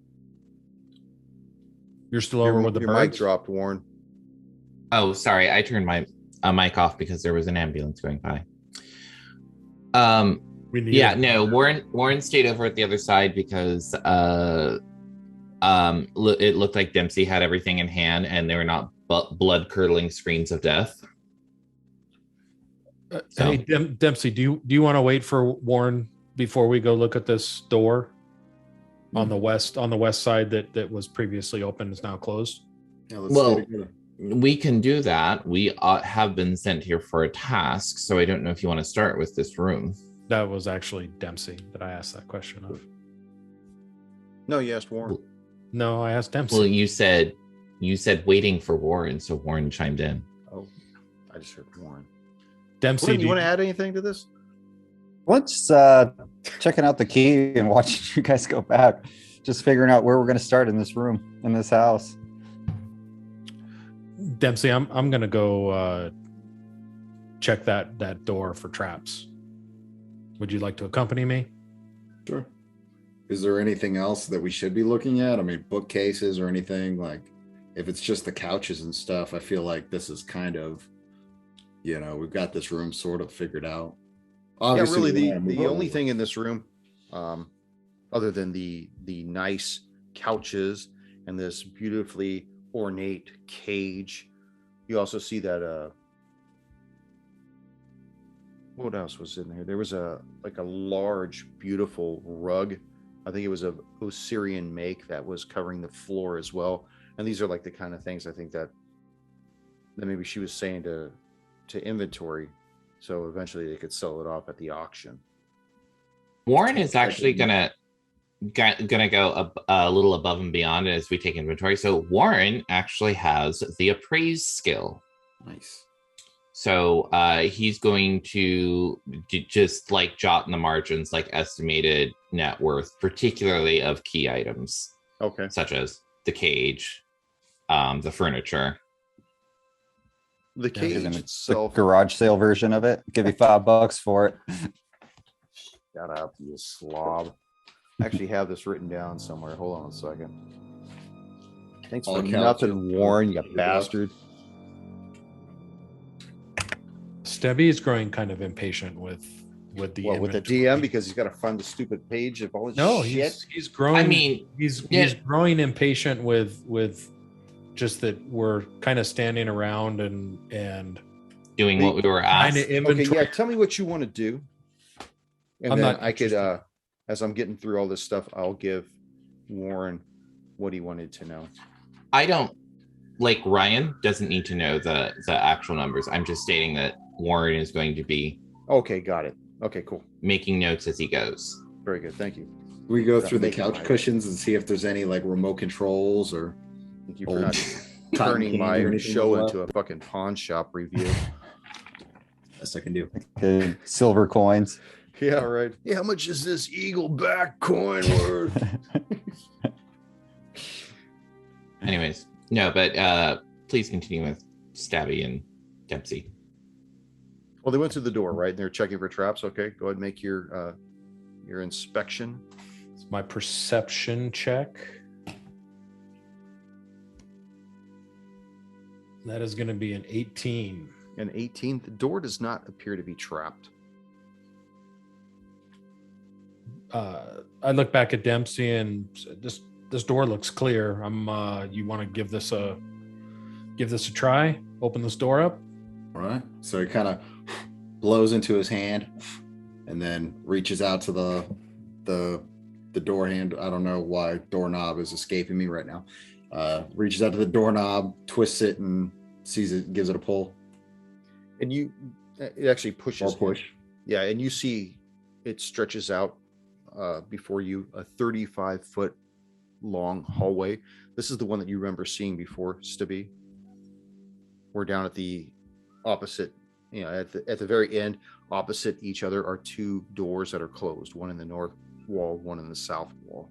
Speaker 5: You're still over with the
Speaker 1: your mic
Speaker 5: birds.
Speaker 1: dropped, Warren.
Speaker 2: Oh, sorry. I turned my mic off because there was an ambulance going by.
Speaker 5: We need
Speaker 2: Yeah,
Speaker 5: it.
Speaker 2: no, Warren stayed over at the other side because it looked like Dempsey had everything in hand and they were not blood curdling screams of death. So-
Speaker 5: Hey, Dempsey, do you want to wait for Warren before we go look at this door on the west side that was previously open is now closed?
Speaker 4: Yeah, let's
Speaker 2: Well,
Speaker 4: stay together.
Speaker 2: We can do that. We have been sent here for a task, so I don't know if you want to start with this room.
Speaker 5: That was actually Dempsey that I asked that question of.
Speaker 1: No, you asked Warren.
Speaker 5: No, I asked Dempsey.
Speaker 2: Well, you said waiting for Warren, so Warren chimed in.
Speaker 1: Oh, I just heard Warren.
Speaker 5: Dempsey,
Speaker 1: Warren, you want to add anything to this?
Speaker 3: Let's checking out the key and watching you guys go back, just figuring out where we're going to start in this room, in this house.
Speaker 5: Dempsey, I'm gonna go check that door for traps. Would you like to accompany me?
Speaker 4: Sure. Is there anything else that we should be looking at? I mean, bookcases or anything? Like, if it's just the couches and stuff, I feel like this is kind of, we've got this room sort of figured out. Obviously,
Speaker 1: yeah, really,
Speaker 4: we wanna move
Speaker 1: the only
Speaker 4: over.
Speaker 1: thing in this room, other than the nice couches and this beautifully ornate cage, you also see that What else was in there? There was a large, beautiful rug. I think it was a Osirian make that was covering the floor as well. And these are like the kind of things I think that maybe she was saying to inventory, so eventually they could sell it off at the auction.
Speaker 2: Warren is actually gonna go a little above and beyond as we take inventory. So Warren actually has the appraise skill.
Speaker 4: Nice.
Speaker 2: So he's going to just like jot in the margins, like estimated net worth, particularly of key items.
Speaker 1: Okay.
Speaker 2: Such as the cage, the furniture.
Speaker 1: The cage itself.
Speaker 3: The garage sale version of it. Give you $5 for it.
Speaker 1: Shut up, you slob. I actually have this written down somewhere. Hold on a second. Thanks for nothing, Warren, you bastard.
Speaker 5: Stebby is growing kind of impatient with the
Speaker 1: DM because he's got to find the stupid page of all his shit.
Speaker 5: He's growing.
Speaker 2: I mean,
Speaker 5: he's growing impatient with just that we're kind of standing around and
Speaker 2: doing what we were asked.
Speaker 1: Okay, yeah. Tell me what you want to do, and then I could, as I'm getting through all this stuff, I'll give Warren what he wanted to know.
Speaker 2: I don't like Ryan doesn't need to know the actual numbers. I'm just stating that Warren is going to be
Speaker 1: okay. Got it. Okay, cool.
Speaker 2: Making notes as he goes.
Speaker 1: Very good. Thank you.
Speaker 4: We go through the couch cushions and see if there's any like remote controls or.
Speaker 1: Thank you for not turning my show into a fucking pawn shop review.
Speaker 4: Best I can do.
Speaker 3: Okay, silver coins.
Speaker 1: Yeah, right. Yeah, how much is this eagle back coin worth?
Speaker 2: Anyways, no, but please continue with Stabby and Dempsey.
Speaker 1: Well, they went to the door, right? And they're checking for traps. Okay, go ahead and make your inspection.
Speaker 5: It's my perception check. That is going to be an 18.
Speaker 1: An 18. The door does not appear to be trapped.
Speaker 5: I look back at Dempsey and said, this door looks clear. You want to give this a try? Open this door up.
Speaker 4: All right. So he kind of blows into his hand and then reaches out to the door hand. I don't know why doorknob is escaping me right now. Reaches out to the doorknob, twists it, and sees it, gives it a pull.
Speaker 1: And it actually pushes.
Speaker 4: Or push.
Speaker 1: Yeah, and you see it stretches out before you, a 35-foot long hallway. This is the one that you remember seeing before, Stibby. We're down at the opposite, at the very end, opposite each other are two doors that are closed. One in the north wall, one in the south wall.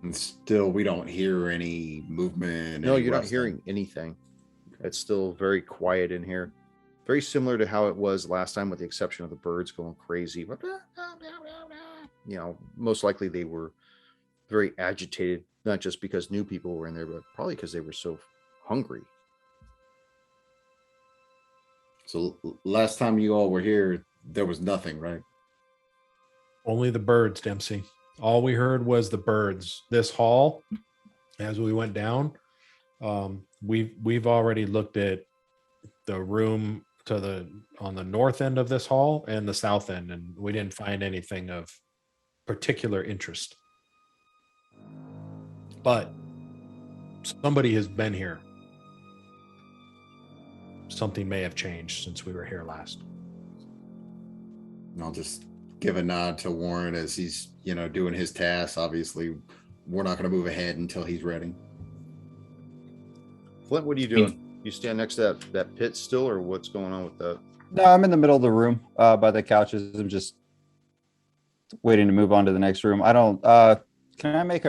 Speaker 4: And still, we don't hear any movement.
Speaker 1: No, you're not hearing anything. It's still very quiet in here. Very similar to how it was last time, with the exception of the birds going crazy. Most likely they were very agitated, not just because new people were in there, but probably because they were so hungry.
Speaker 4: So last time you all were here, there was nothing, right?
Speaker 5: Only the birds, Dempsey. All we heard was the birds. This hall, as we went down, we've already looked at the room on the north end of this hall and the south end, and we didn't find anything of particular interest. But somebody has been here. Something may have changed since we were here last.
Speaker 4: And I'll just give a nod to Warren as he's, doing his tasks. Obviously, we're not going to move ahead until he's ready.
Speaker 1: Flint, what are you doing? You stand next to that pit still, or what's going on with that?
Speaker 3: No, I'm in the middle of the room by the couches. I'm just waiting to move on to the next room. I don't, can I make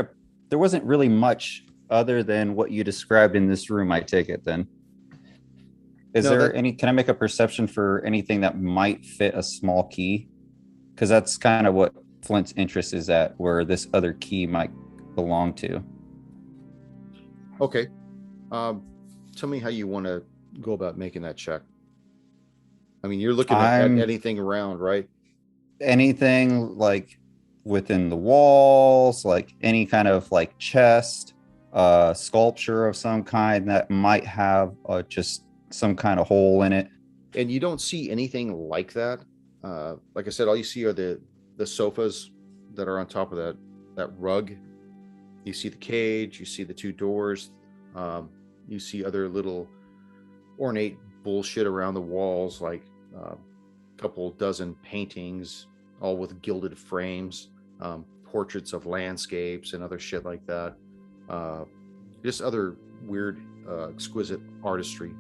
Speaker 3: there wasn't really much other than what you described in this room, I take it then. Can I make a perception for anything that might fit a small key? Because that's kind of what Flint's interest is at, where this other key might belong to.
Speaker 1: Okay. Tell me how you want to go about making that check. I mean, you're looking at anything around, right?
Speaker 3: Anything like within the walls, like any kind of like chest, sculpture of some kind that might have just some kind of hole in it.
Speaker 1: And you don't see anything like that. Like I said, all you see are the sofas that are on top of that rug. You see the cage, you see the two doors, you see other little ornate bullshit around the walls, like a couple dozen paintings, all with gilded frames, portraits of landscapes and other shit like that. Just other weird, exquisite artistry.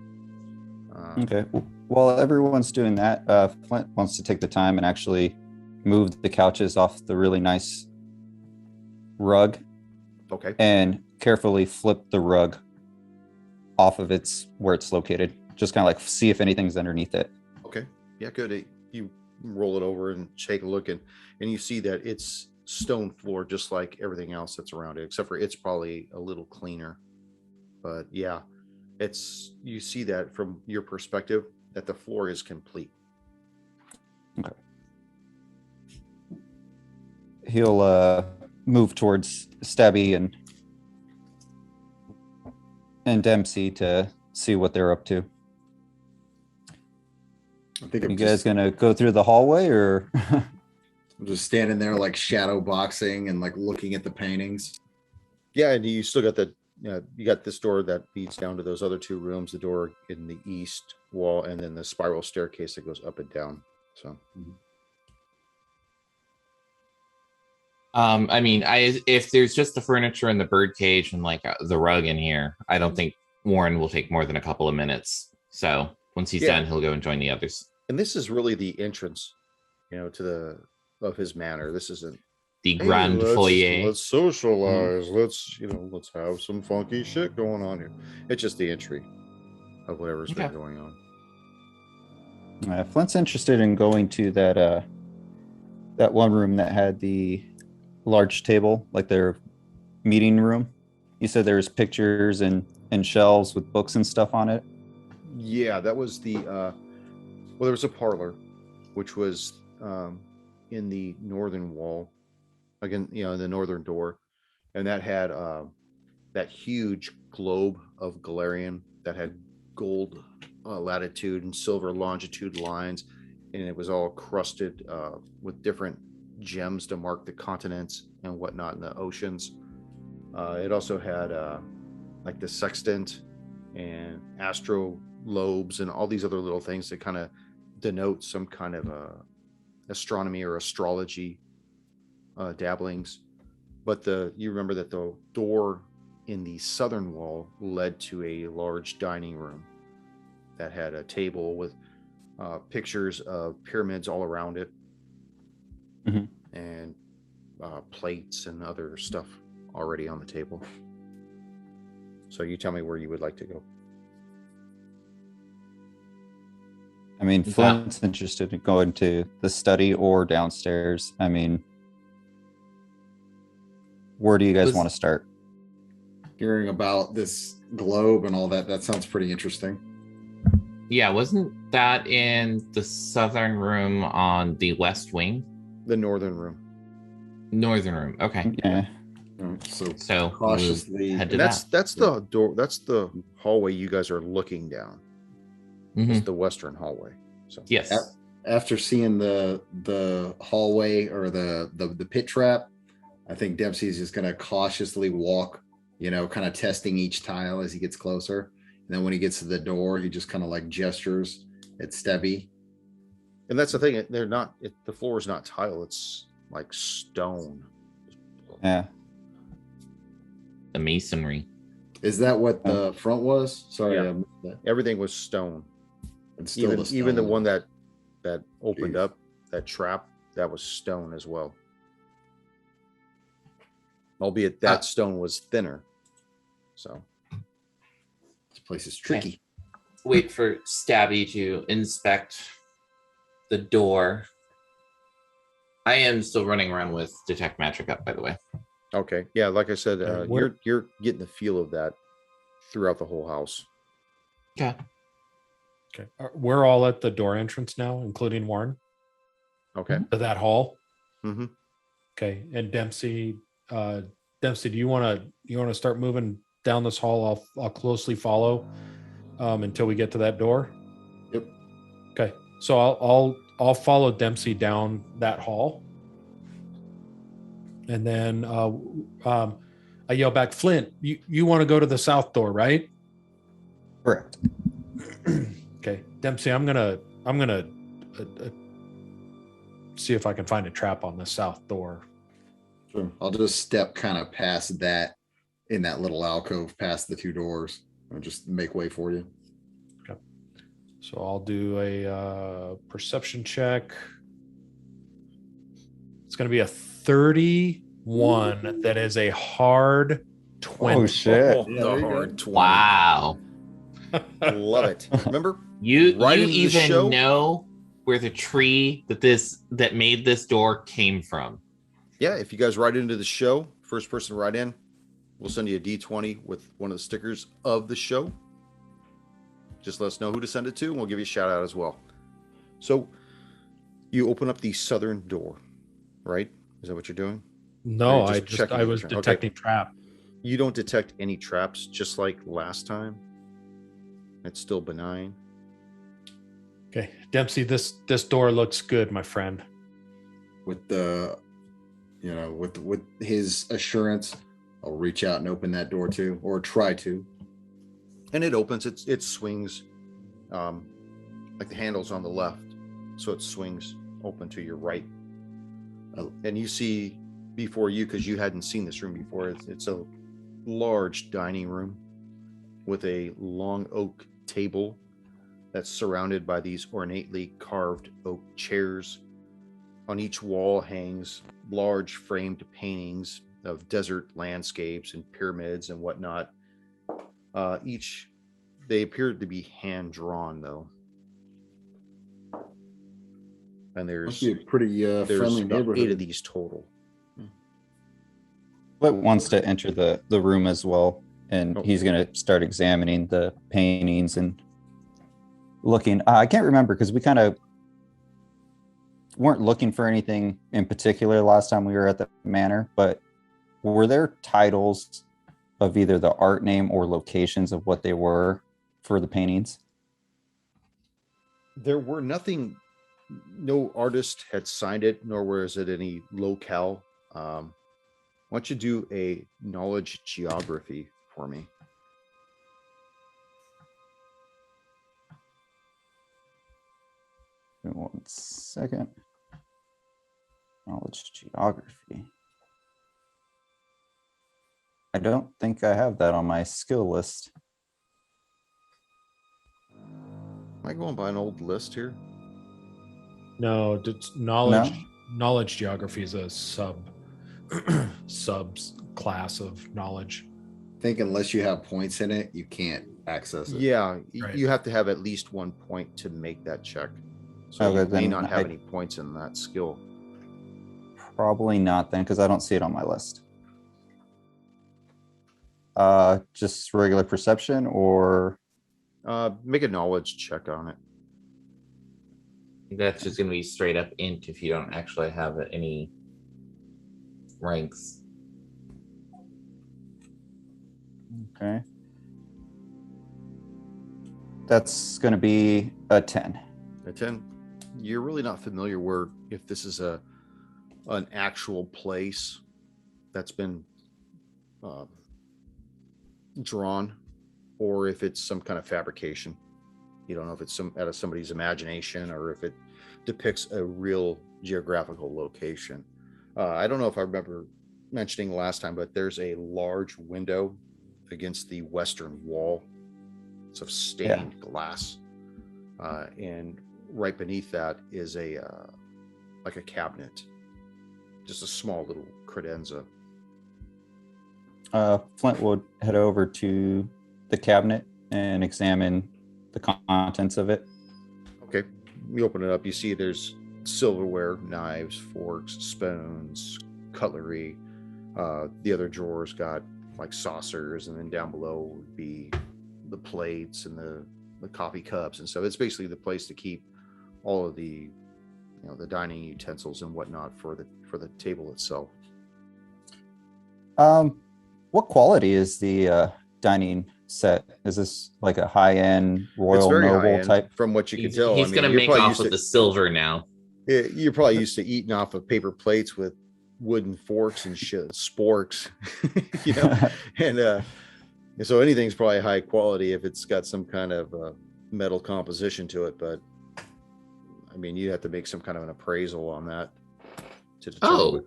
Speaker 3: Okay. While everyone's doing that, Flint wants to take the time and actually move the couches off the really nice rug
Speaker 1: Okay.
Speaker 3: and carefully flip the rug off of where it's located. Just kind of like see if anything's underneath it.
Speaker 1: Okay. Yeah, good. You roll it over and take a look, and you see that it's stone floor just like everything else that's around it, except for it's probably a little cleaner. But yeah, you see that from your perspective that the floor is complete.
Speaker 3: Okay. He'll move towards Stabby and Dempsey to see what they're up to.
Speaker 4: I think
Speaker 3: You guys gonna go through the hallway, or
Speaker 4: I'm just standing there like shadow boxing and like looking at the paintings.
Speaker 1: Yeah, and you still got you got this door that leads down to those other two rooms, the door in the east wall, and then the spiral staircase that goes up and down. So
Speaker 2: I mean, if there's just the furniture and the bird cage and like the rug in here, I don't think Warren will take more than a couple of minutes. So once he's done, he'll go and join the others.
Speaker 1: And this is really the entrance, to of his manor. This isn't
Speaker 2: The grand foyer.
Speaker 1: Let's socialize. Let's have some funky shit going on here. It's just the entry of whatever's been going on.
Speaker 3: Flint's interested in going to that one room that had the large table, like their meeting room. You said there was pictures and shelves with books and stuff on it.
Speaker 1: Yeah, that was there was a parlor, which was in the northern wall, again, the northern door, and that had that huge globe of Galarian that had gold latitude and silver longitude lines, and it was all crusted with different gems to mark the continents and whatnot in the oceans. It also had like the sextant and astrolobes and all these other little things that kind of denote some kind of astronomy or astrology dabblings. But you remember that the door in the southern wall led to a large dining room that had a table with pictures of pyramids all around it, and plates and other stuff already on the table. So you tell me where you would like to go.
Speaker 3: I mean, Flint's interested in going to the study or downstairs. I mean, where do you guys want to start?
Speaker 4: Hearing about this globe and all that, that sounds pretty interesting.
Speaker 2: Yeah, wasn't that in the southern room on the west wing?
Speaker 1: The northern room.
Speaker 2: Northern room. Okay.
Speaker 3: Yeah.
Speaker 4: So cautiously.
Speaker 2: head to
Speaker 1: That's
Speaker 2: that.
Speaker 1: the door. That's the hallway you guys are looking down. It's the western hallway. So
Speaker 2: Yes.
Speaker 4: After seeing the hallway or the pit trap, I think Dempsey's just gonna cautiously walk, kind of testing each tile as he gets closer. And then when he gets to the door, he just kind of like gestures at Stebby.
Speaker 1: And that's the thing. The floor is not tile. It's like stone.
Speaker 3: Yeah.
Speaker 2: The masonry.
Speaker 4: Is that what the front was? Sorry,
Speaker 1: Yeah.
Speaker 4: I missed that.
Speaker 1: Everything was stone.
Speaker 4: It's still
Speaker 1: Even the
Speaker 4: stone.
Speaker 1: one that opened
Speaker 4: Jeez.
Speaker 1: up, that trap, that was stone as well. Albeit that stone was thinner. So
Speaker 4: This place is tricky.
Speaker 2: Wait for Stabby to inspect the door. I am still running around with Detect Magic up, by the way.
Speaker 1: okay, yeah, like I said,
Speaker 5: Where-
Speaker 1: you're getting the feel of that throughout the whole house.
Speaker 2: Okay.
Speaker 5: Okay. We're all at the door entrance now, including Warren,
Speaker 1: Okay.
Speaker 5: to that hall.
Speaker 1: Mm-hmm.
Speaker 5: Okay. And Dempsey, do you want to start moving down this hall? I'll closely follow until we get to that door.
Speaker 4: Yep.
Speaker 5: Okay, so I'll follow Dempsey down that hall, and then I yell back, Flint, you want to go to the south door, right?
Speaker 3: Correct.
Speaker 5: Okay, Dempsey, I'm gonna see if I can find a trap on the south door.
Speaker 4: Sure. I'll just step kind of past that in that little alcove past the two doors and just make way for you.
Speaker 5: Okay, so I'll do a perception check. It's gonna be a 31. That is a hard 20.
Speaker 3: Oh shit!
Speaker 1: Oh,
Speaker 4: Yeah,
Speaker 1: the
Speaker 4: there you go.
Speaker 1: hard 20.
Speaker 2: Wow.
Speaker 1: Love it. Remember,
Speaker 2: You
Speaker 1: Right
Speaker 2: you
Speaker 1: into the
Speaker 2: even
Speaker 1: show?
Speaker 2: know where the tree that made this door came from.
Speaker 1: yeah, if you guys write into the show, first person to write in, we'll send you a D20 with one of the stickers of the show. Just let us know who to send it to, and we'll give you a shout out as well. So, you open up the southern door, right? Is that what you're doing?
Speaker 5: No,
Speaker 1: Or you're just checking
Speaker 5: I was
Speaker 1: everything? Okay.
Speaker 5: detecting trap.
Speaker 1: You don't detect any traps, just like last time. It's still benign.
Speaker 5: Okay, Dempsey, this door looks good, my friend.
Speaker 4: With the, with his assurance, I'll reach out and open that door too, or try to.
Speaker 1: And it opens. It swings, like the handle's on the left, so it swings open to your right. And you see before you, because you hadn't seen this room before, it's a large dining room with a long oak table that's surrounded by these ornately carved oak chairs. On each wall hangs large framed paintings of desert landscapes and pyramids and whatnot. They appear to be hand drawn though. And
Speaker 4: Must
Speaker 1: there's
Speaker 4: be a pretty friendly
Speaker 1: about
Speaker 4: neighborhood.
Speaker 1: 8 of these total.
Speaker 3: Flint wants to enter the room as well, and
Speaker 1: Oh.
Speaker 3: he's going to start examining the paintings and looking. I can't remember because we kind of weren't looking for anything in particular last time we were at the manor, but were there titles of either the art name or locations of what they were for the paintings?
Speaker 1: There were nothing, no artist had signed it, nor was it any locale. Why don't you do a knowledge geography for me?
Speaker 3: Give me 1 second. Knowledge geography. I don't think I have that on my skill list.
Speaker 1: Am I going by an old list here?
Speaker 5: No, knowledge geography is a subs class of knowledge.
Speaker 4: I think unless you have points in it, you can't access it.
Speaker 1: Yeah,
Speaker 5: Right.
Speaker 1: you have to have at least 1 point to make that check. So
Speaker 3: Okay,
Speaker 1: you may
Speaker 3: then
Speaker 1: not have
Speaker 3: I-
Speaker 1: any points in that skill.
Speaker 3: Probably not then, because I don't see it on my list. Just regular perception or
Speaker 1: Make a knowledge check on it.
Speaker 2: That's just going to be straight up int if you don't actually have any ranks.
Speaker 3: okay. That's going to be a 10.
Speaker 1: A 10. You're really not familiar where if this is an actual place that's been drawn, or if it's some kind of fabrication. You don't know if it's out of somebody's imagination or if it depicts a real geographical location. I don't know if I remember mentioning last time, but there's a large window against the western wall. It's of stained glass, and right beneath that is like a cabinet, just a small little credenza.
Speaker 3: Flint would head over to the cabinet and examine the contents of it.
Speaker 1: Okay, you open it up. You see there's silverware, knives, forks, spoons, cutlery. The other drawers got like saucers, and then down below would be the plates and the coffee cups, and so it's basically the place to keep all of the the dining utensils and whatnot for the table itself.
Speaker 3: What quality is the dining set? Is this like a high-end
Speaker 1: It's
Speaker 3: Royal
Speaker 1: very
Speaker 3: Noble
Speaker 1: high-end,
Speaker 3: type?
Speaker 1: from what you can tell.
Speaker 2: He's gonna
Speaker 1: you're
Speaker 2: make
Speaker 1: probably
Speaker 2: off
Speaker 1: used
Speaker 2: with
Speaker 1: to
Speaker 2: the silver now.
Speaker 1: you're probably used to eating off of paper plates with wooden forks and shit, sporks, you know, and so anything's probably high quality if it's got some kind of metal composition to it. But I mean, you have to make some kind of an appraisal on that to determine.
Speaker 2: Oh,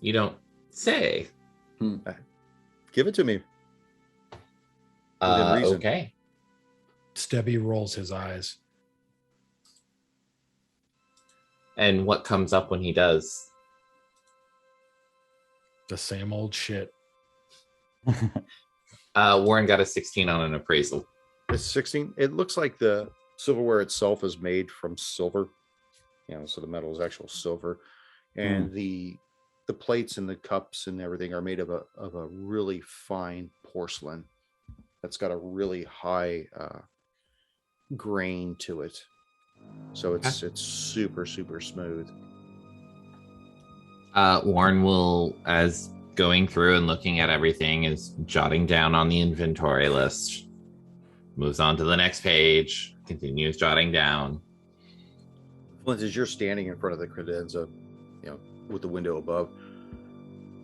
Speaker 2: you don't say.
Speaker 1: Give it to me. Within reason.
Speaker 2: Okay.
Speaker 5: Stebby rolls his eyes.
Speaker 2: And what comes up when he does?
Speaker 5: The same old shit.
Speaker 2: Warren got a 16 on an appraisal.
Speaker 1: It's 16. It looks like the silverware itself is made from silver. So the metal is actual silver, and the plates and the cups and everything are made of a really fine porcelain that's got a really high grain to it. So it's super, super smooth.
Speaker 2: Warren will, as going through and looking at everything, is jotting down on the inventory list, moves on to the next page, continues jotting down.
Speaker 1: Flint, as you're standing in front of the credenza, with the window above,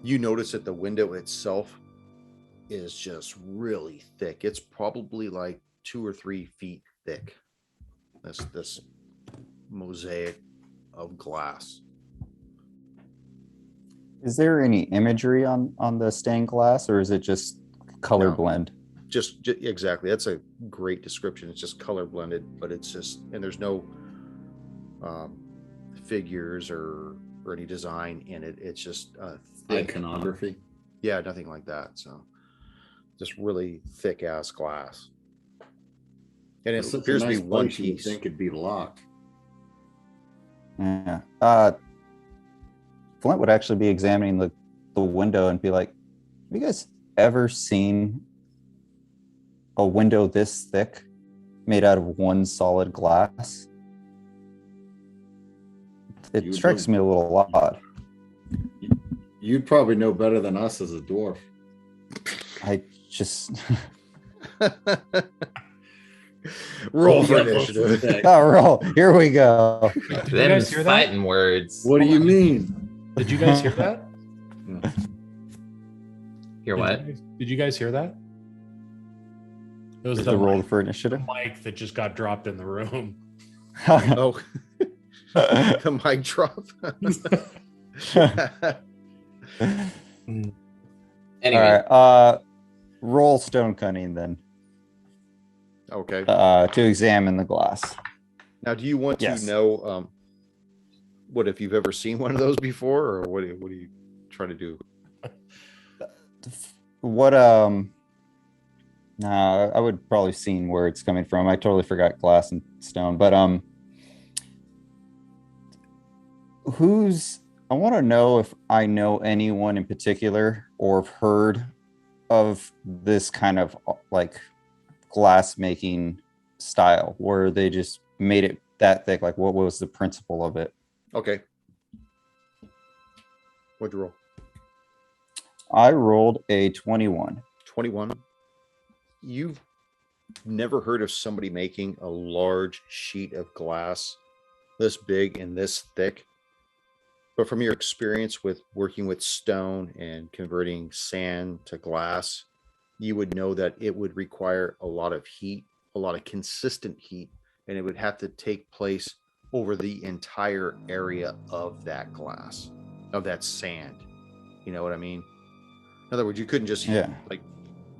Speaker 1: you notice that the window itself is just really thick. It's probably like 2 or 3 feet thick. This mosaic of glass.
Speaker 3: Is there any imagery on the stained glass, or is it just color blend?
Speaker 1: Just exactly. That's a great description. It's just color blended, but it's just, and there's no figures or any design in it. It's just thick
Speaker 4: iconography.
Speaker 1: Yeah, nothing like that. So just really thick ass glass. And it appears to be one piece.
Speaker 4: You think it'd be locked.
Speaker 3: Yeah. Flint would actually be examining the window and be like, have you guys ever seen a window this thick made out of one solid glass? It strikes me a little odd.
Speaker 4: You'd probably know better than us as a dwarf.
Speaker 3: I just...
Speaker 1: Roll for initiative.
Speaker 3: Oh, roll. Here we go.
Speaker 5: Did you guys hear that?
Speaker 2: Fighting words.
Speaker 4: What do you mean?
Speaker 5: Did you guys hear that?
Speaker 2: Hear what?
Speaker 5: Did you guys hear that? It was
Speaker 3: The roll for initiative.
Speaker 5: mic that just got dropped in the room.
Speaker 1: Oh, the mic drop.
Speaker 2: Anyway,
Speaker 3: All right. Roll stone cunning then.
Speaker 1: Okay.
Speaker 3: To examine the glass.
Speaker 1: Now, do you want
Speaker 3: Yes.
Speaker 1: to know what if you've ever seen one of those before, or what are you trying to do?
Speaker 3: What nah, I would probably seen where it's coming from. I totally forgot glass and stone, but I want to know if I know anyone in particular or have heard of this kind of like glass making style where they just made it that thick. Like, what was the principle of it?
Speaker 1: Okay. What'd you roll?
Speaker 3: I rolled a 21.
Speaker 1: 21. You've never heard of somebody making a large sheet of glass this big and this thick, but from your experience with working with stone and converting sand to glass, you would know that it would require a lot of heat, a lot of consistent heat, and it would have to take place over the entire area of that glass, of that sand. You know what I mean? In other words, you couldn't just like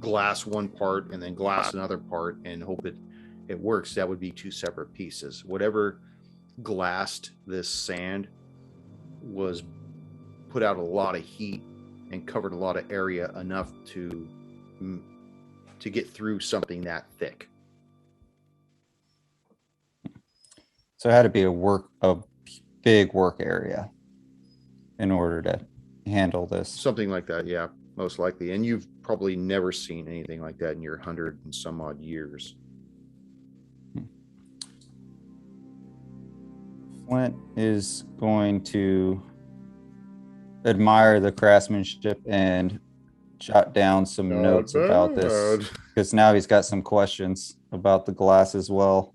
Speaker 1: glass one part and then glass another part and hope it works. That would be 2 separate pieces. Whatever glassed this sand was put out a lot of heat and covered a lot of area enough to get through something that thick.
Speaker 3: So it had to be a big work area in order to handle this.
Speaker 1: Something like that, yeah, most likely. And you've probably never seen anything like that in your 100 and some odd years.
Speaker 3: Flint is going to admire the craftsmanship and jot down some notes about this because now he's got some questions about the glass as well.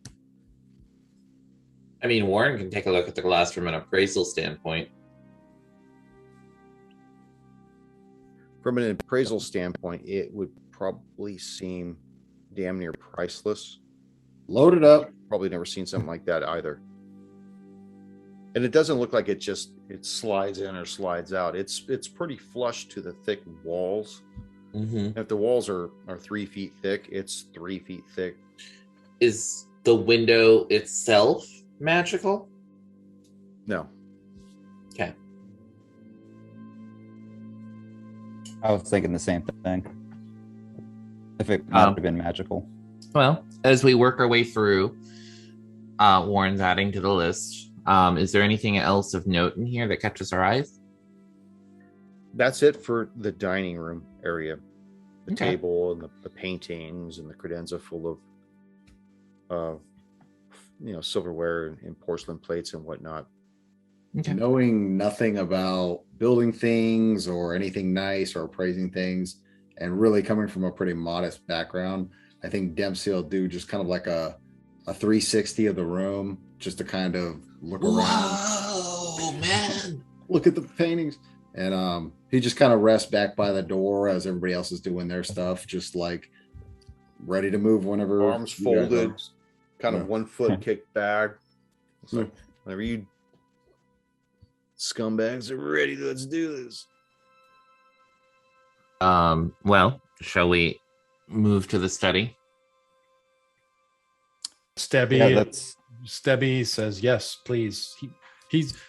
Speaker 2: I mean, Warren can take a look at the glass from an appraisal standpoint.
Speaker 1: From an appraisal standpoint, it would probably seem damn near priceless.
Speaker 4: Load it up.
Speaker 1: Probably never seen something like that either. And it doesn't look like it slides in or slides out. It's pretty flush to the thick walls.
Speaker 2: Mm-hmm.
Speaker 1: If the walls are 3 feet thick, it's 3 feet thick.
Speaker 2: Is the window itself magical?
Speaker 1: No.
Speaker 2: Okay.
Speaker 3: I was thinking the same thing. If it might have been magical.
Speaker 2: Well, as we work our way through, Warren's adding to the list. Is there anything else of note in here that catches our eyes?
Speaker 1: That's it for the dining room area. The
Speaker 2: Okay.
Speaker 1: table and the paintings and the credenza full of silverware and porcelain plates and whatnot.
Speaker 2: Okay.
Speaker 4: Knowing nothing about building things or anything nice or appraising things, and really coming from a pretty modest background, I think Dempsey will do just kind of like a 360 of the room, just to kind of look around.
Speaker 2: Whoa, man.
Speaker 4: Look at the paintings. And he just kind of rests back by the door as everybody else is doing their stuff, just like ready to move whenever.
Speaker 1: Arms folded, kind of
Speaker 4: Yeah.
Speaker 1: 1 foot kicked back. It's like, whenever you scumbags are ready, let's do this.
Speaker 2: Well, shall we move to the study?
Speaker 5: Stebby,
Speaker 3: Yeah, that's
Speaker 5: Stebby says yes, please.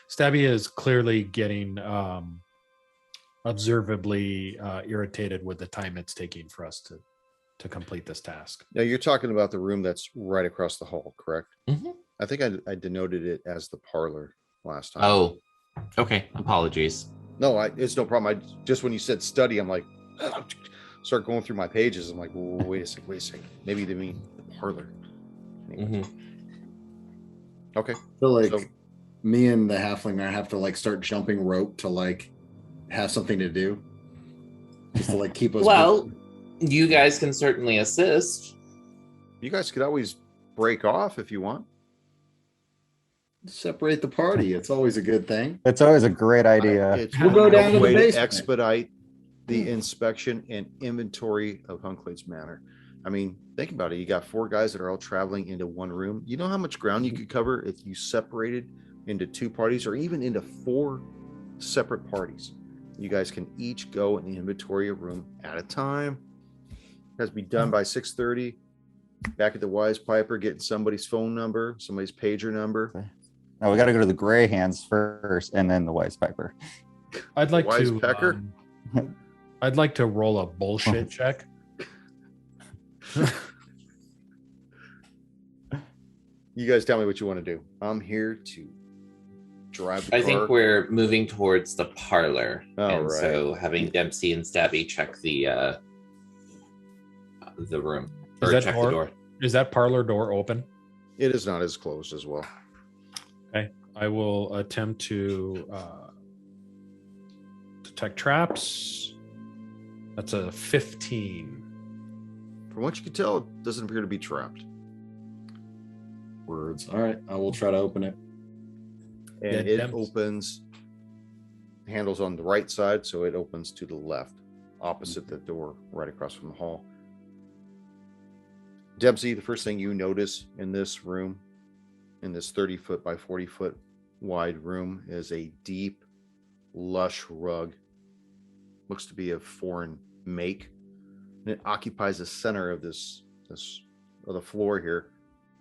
Speaker 5: Stebby is clearly getting observably irritated with the time it's taking for us to complete this task.
Speaker 1: Now you're talking about the room that's right across the hall, correct?
Speaker 2: Mhm.
Speaker 1: I think I denoted it as the parlor last time.
Speaker 2: Oh, okay. Apologies.
Speaker 1: No, it's no problem. Just when you said study, I'm like, start going through my pages. I'm like, wait a second. Maybe they mean the parlor. Anyway.
Speaker 2: Mhm.
Speaker 1: Okay.
Speaker 4: I feel like
Speaker 1: So-
Speaker 4: me and the halfling, I have to like start jumping rope to like have something to do, just to like keep us.
Speaker 2: Well, you guys can certainly assist.
Speaker 1: You guys could always break off if you want.
Speaker 4: separate the party. It's always a good thing.
Speaker 3: it's always a great idea.
Speaker 1: It's
Speaker 4: We'll go
Speaker 1: one
Speaker 4: down to the
Speaker 1: way
Speaker 4: basement.
Speaker 1: expedite the inspection and inventory of Hunclade's Manor. I mean, think about it. You got 4 guys that are all traveling into one room. You know how much ground you could cover if you separated into 2 parties or even into 4 separate parties. You guys can each go and inventory a room at a time. It has to be done by 6:30. Back at the Wise Piper, getting somebody's phone number, somebody's pager number.
Speaker 3: Now we got to go to the Gray Hands first, and then the Wise Piper.
Speaker 5: I'd like
Speaker 1: Wise
Speaker 5: to
Speaker 1: Pecker?
Speaker 5: I'd like to roll a bullshit check.
Speaker 1: You guys tell me what you want to do. I'm here to drive the
Speaker 2: I
Speaker 1: car.
Speaker 2: think we're moving towards the parlor.
Speaker 1: Oh,
Speaker 2: and
Speaker 1: right.
Speaker 2: so having Dempsey and Stabby check the room.
Speaker 5: Is
Speaker 2: Or
Speaker 5: that
Speaker 2: check
Speaker 5: door-
Speaker 2: the door.
Speaker 5: Is that parlor door open?
Speaker 1: It is not as closed as well.
Speaker 5: I will attempt to detect traps. That's a 15.
Speaker 1: From what you can tell, it doesn't appear to be trapped.
Speaker 4: Words. All right, I will try to open it.
Speaker 1: And
Speaker 5: Yeah,
Speaker 1: it
Speaker 5: Dems-
Speaker 1: opens, handles on the right side, so it opens to the left, opposite the door, right across from the hall. Dempsey, the first thing you notice in this room, in this 30-foot by 40-foot wide room, is a deep, lush rug. Looks to be of foreign make. And it occupies the center of this of the floor here,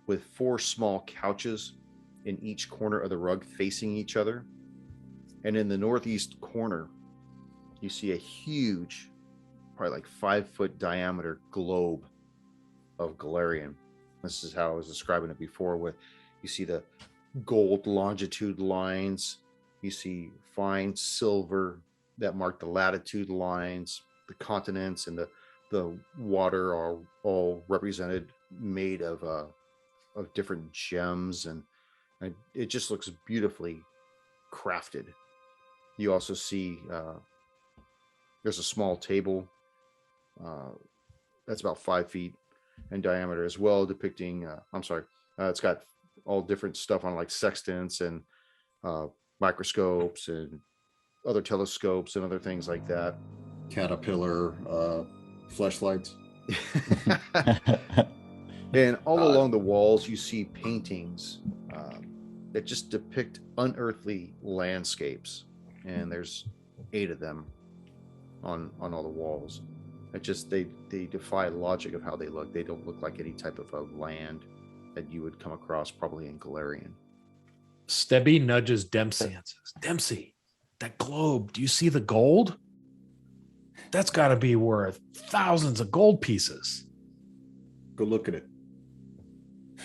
Speaker 1: with 4 small couches in each corner of the rug facing each other. And in the northeast corner, you see a huge, probably like 5-foot diameter globe of Galarian. This is how I was describing it before, with you see the gold longitude lines, you see fine silver that mark the latitude lines, the continents and the water are all represented, made of different gems, and it just looks beautifully crafted. You also see there's a small table that's about 5 feet in diameter as well, depicting. It's got all different stuff on, like sextants and microscopes and other telescopes and other things like that.
Speaker 4: Caterpillar fleshlights.
Speaker 1: And all along the walls, you see paintings that just depict unearthly landscapes, and there's 8 of them on all the walls. It just they defy logic of how they look. They don't look like any type of a land that you would come across probably in Galarian.
Speaker 5: Stebby nudges Dempsey and says, Dempsey, that globe, do you see the gold? That's got to be worth thousands of gold pieces.
Speaker 4: Go look at it.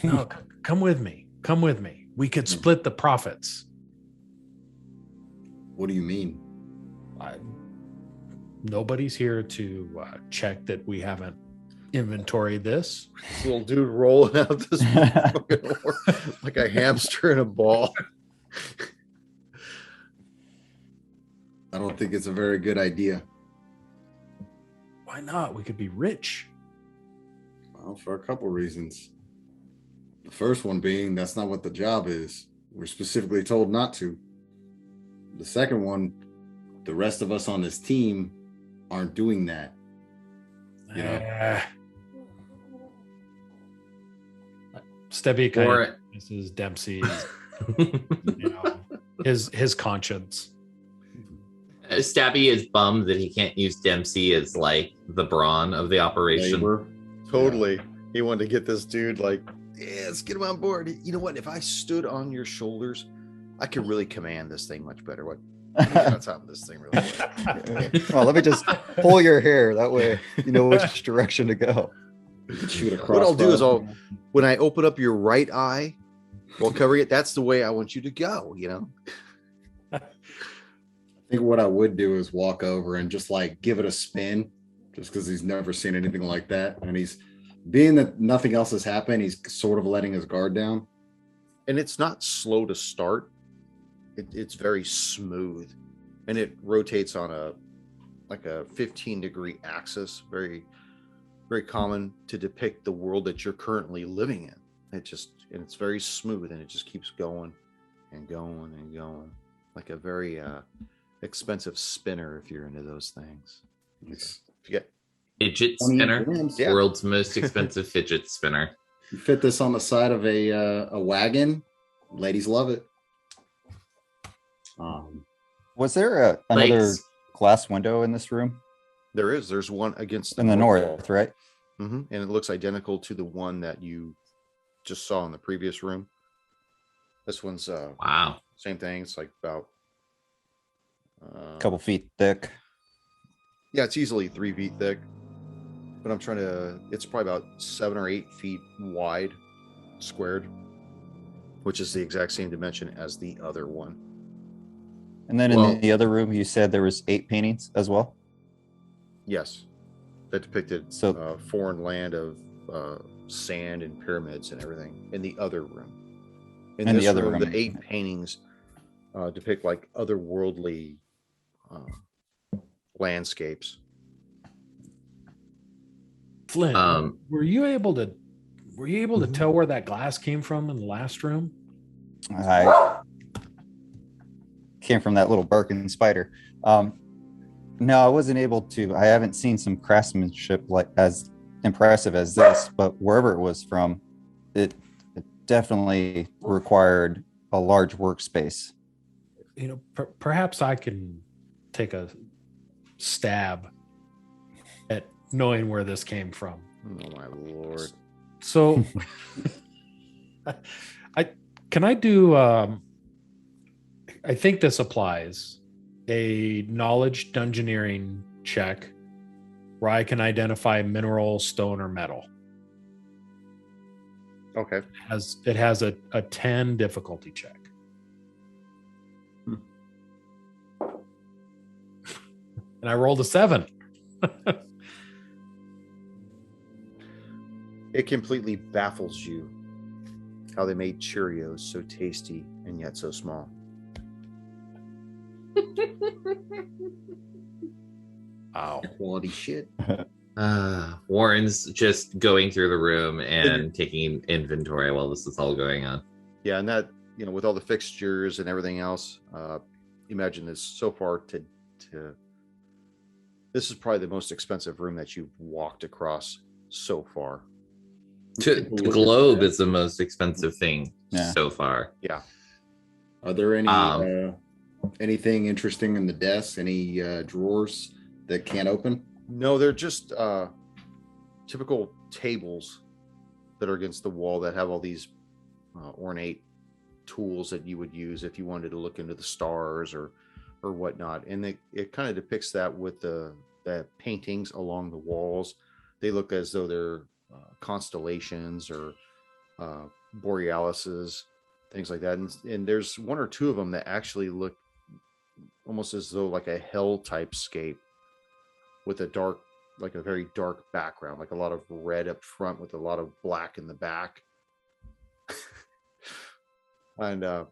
Speaker 5: No, come with me. Come with me. We could split the profits.
Speaker 4: What do you mean?
Speaker 5: Nobody's here to check that we haven't inventoried this.
Speaker 1: This little dude rolling out this like a hamster in a ball.
Speaker 4: I don't think it's a very good idea.
Speaker 5: Why not? We could be rich.
Speaker 4: Well, for a couple reasons. The first one being that's not what the job is. We're specifically told not to. The second one, the rest of us on this team aren't doing that. You know?
Speaker 5: Stebby kind of this is Dempsey's, his conscience.
Speaker 2: Stabby is bummed that he can't use Dempsey as like the brawn of the operation.
Speaker 4: Labor.
Speaker 1: Totally. He wanted to get this dude like, yeah, let's get him on board. You know what? If I stood on your shoulders, I could really command this thing much better. What? That's how this thing really works.
Speaker 3: Well, let me just pull your hair. That way you know which direction to go.
Speaker 4: Shoot a
Speaker 1: What I'll do is
Speaker 4: crossbow.
Speaker 1: when I open up your right eye while covering it, that's the way I want you to go, you know?
Speaker 4: I think what I would do is walk over and just like give it a spin, just because he's never seen anything like that. And he's being that nothing else has happened, he's sort of letting his guard down.
Speaker 1: And it's not slow to start. It's very smooth, and it rotates on a 15-degree axis. Very, very common to depict the world that you're currently living in. It's very smooth, and it just keeps going and going and going, like a very expensive spinner if you're into those things.
Speaker 4: It's,
Speaker 1: Forget
Speaker 2: Fidget
Speaker 4: 20
Speaker 2: spinner,
Speaker 4: grams.
Speaker 1: Yeah.
Speaker 2: world's most expensive fidget spinner.
Speaker 4: You fit this on the side of a wagon, ladies love it.
Speaker 3: Was there another
Speaker 2: Like-
Speaker 3: glass window in this room?
Speaker 1: there's one against
Speaker 3: In the
Speaker 1: north
Speaker 3: north, right?
Speaker 1: wall. And it looks identical to the one that you just saw in the previous room. This one's
Speaker 2: Wow.
Speaker 1: same thing. It's like about
Speaker 3: A couple feet thick.
Speaker 1: yeah, it's easily 3 feet thick, but it's probably about 7 or 8 feet wide squared, which is the exact same dimension as the other one.
Speaker 3: And then
Speaker 2: Well-
Speaker 3: in the other room, you said there was 8 paintings as well.
Speaker 1: Yes, that depicted
Speaker 3: So-
Speaker 1: foreign land of sand and pyramids and everything in the other room. In
Speaker 3: In the
Speaker 1: this
Speaker 3: other
Speaker 1: room,
Speaker 3: room.
Speaker 1: the 8 paintings depict like otherworldly landscapes.
Speaker 5: Flynn, were you able to
Speaker 3: Mm-hmm.
Speaker 5: tell where that glass came from in the last room?
Speaker 3: I came from that little barking spider. No, I wasn't able to. I haven't seen some craftsmanship like as impressive as this, but wherever it was from, it definitely required a large workspace.
Speaker 5: Perhaps I can take a stab at knowing where this came from.
Speaker 1: Oh my lord!
Speaker 5: So, can I do? I think this applies a knowledge dungeoneering check where I can identify mineral, stone, or metal.
Speaker 1: Okay,
Speaker 5: It has a 10 difficulty check. And I rolled a 7.
Speaker 1: it completely baffles you how they made Cheerios so tasty and yet so small.
Speaker 5: Wow.
Speaker 4: Quality shit.
Speaker 2: Warren's just going through the room and taking inventory while this is all going on.
Speaker 1: Yeah, and that, with all the fixtures and everything else, imagine this so far to this is probably the most expensive room that you've walked across so far.
Speaker 2: The globe is the most expensive thing so far.
Speaker 1: Yeah.
Speaker 4: Are there any anything interesting in the desk? Any drawers that can't open?
Speaker 1: No, they're just typical tables that are against the wall that have all these ornate tools that you would use if you wanted to look into the stars or whatnot. And it kind of depicts that with the paintings along the walls. They look as though they're constellations or borealises, things like that. And there's one or two of them that actually look almost as though like a hell type scape with a very dark background, like a lot of red up front with a lot of black in the back. And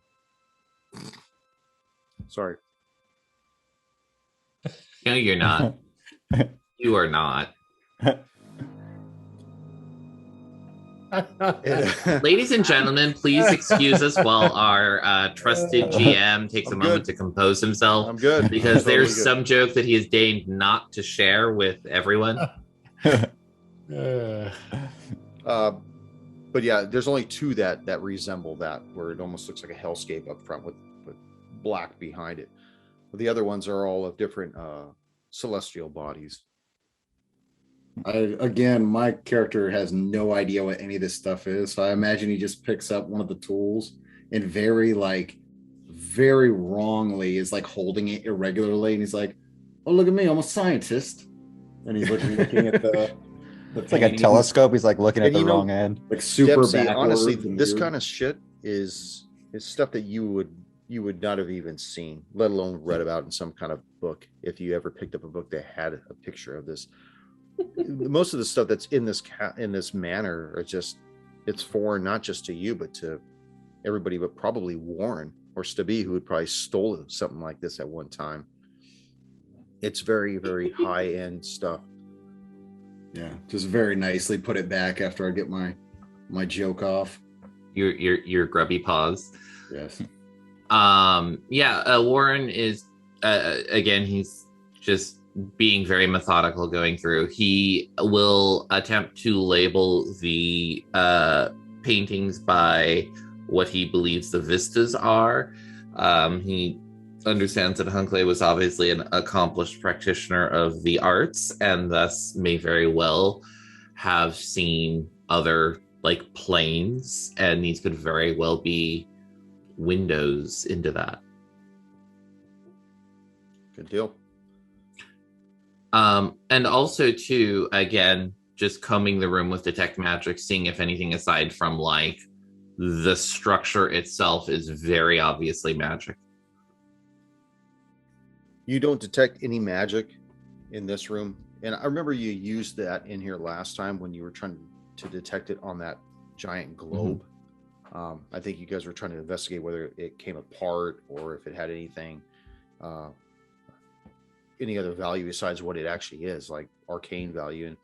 Speaker 1: sorry.
Speaker 2: No, you're not. You are not. Ladies and gentlemen, please excuse us while our trusted GM takes a moment to compose himself.
Speaker 1: I'm good.
Speaker 2: Because there's some joke that he has deigned not to share with everyone.
Speaker 1: But yeah, there's only two that resemble that, where it almost looks like a hellscape up front with black behind it. But the other ones are all of different celestial bodies.
Speaker 4: My character has no idea what any of this stuff is, so I imagine he just picks up one of the tools and very wrongly is like holding it irregularly, and he's like, "Oh, look at me, I'm a scientist," and he's looking at the
Speaker 3: it's like a telescope. He's like looking at the wrong end,
Speaker 4: like super
Speaker 1: Dempsey,
Speaker 4: backwards.
Speaker 1: honestly, this
Speaker 4: weird.
Speaker 1: kind of shit is stuff that you would not have even seen, let alone read about in some kind of book. If you ever picked up a book that had a picture of this, most of the stuff that's in this manner are just, it's foreign, not just to you, but to everybody, but probably Warren or Stabby, who had probably stole something like this at one time. It's very, very high end stuff.
Speaker 4: Yeah, just very nicely put it back after I get my joke off.
Speaker 2: Your grubby paws.
Speaker 4: Yes.
Speaker 2: Warren is again, he's just being very methodical going through. He will attempt to label the paintings by what he believes the vistas are. He understands that Hunkley was obviously an accomplished practitioner of the arts and thus may very well have seen other planes, and these could very well be windows into that.
Speaker 1: Good deal.
Speaker 2: And also too, again, just combing the room with detect magic, seeing if anything aside from the structure itself is very obviously magic.
Speaker 1: You don't detect any magic in this room. And I remember you used that in here last time when you were trying to detect it on that giant globe. Mm-hmm. I think you guys were trying to investigate whether it came apart or if it had anything, any other value besides what it actually is, like arcane value.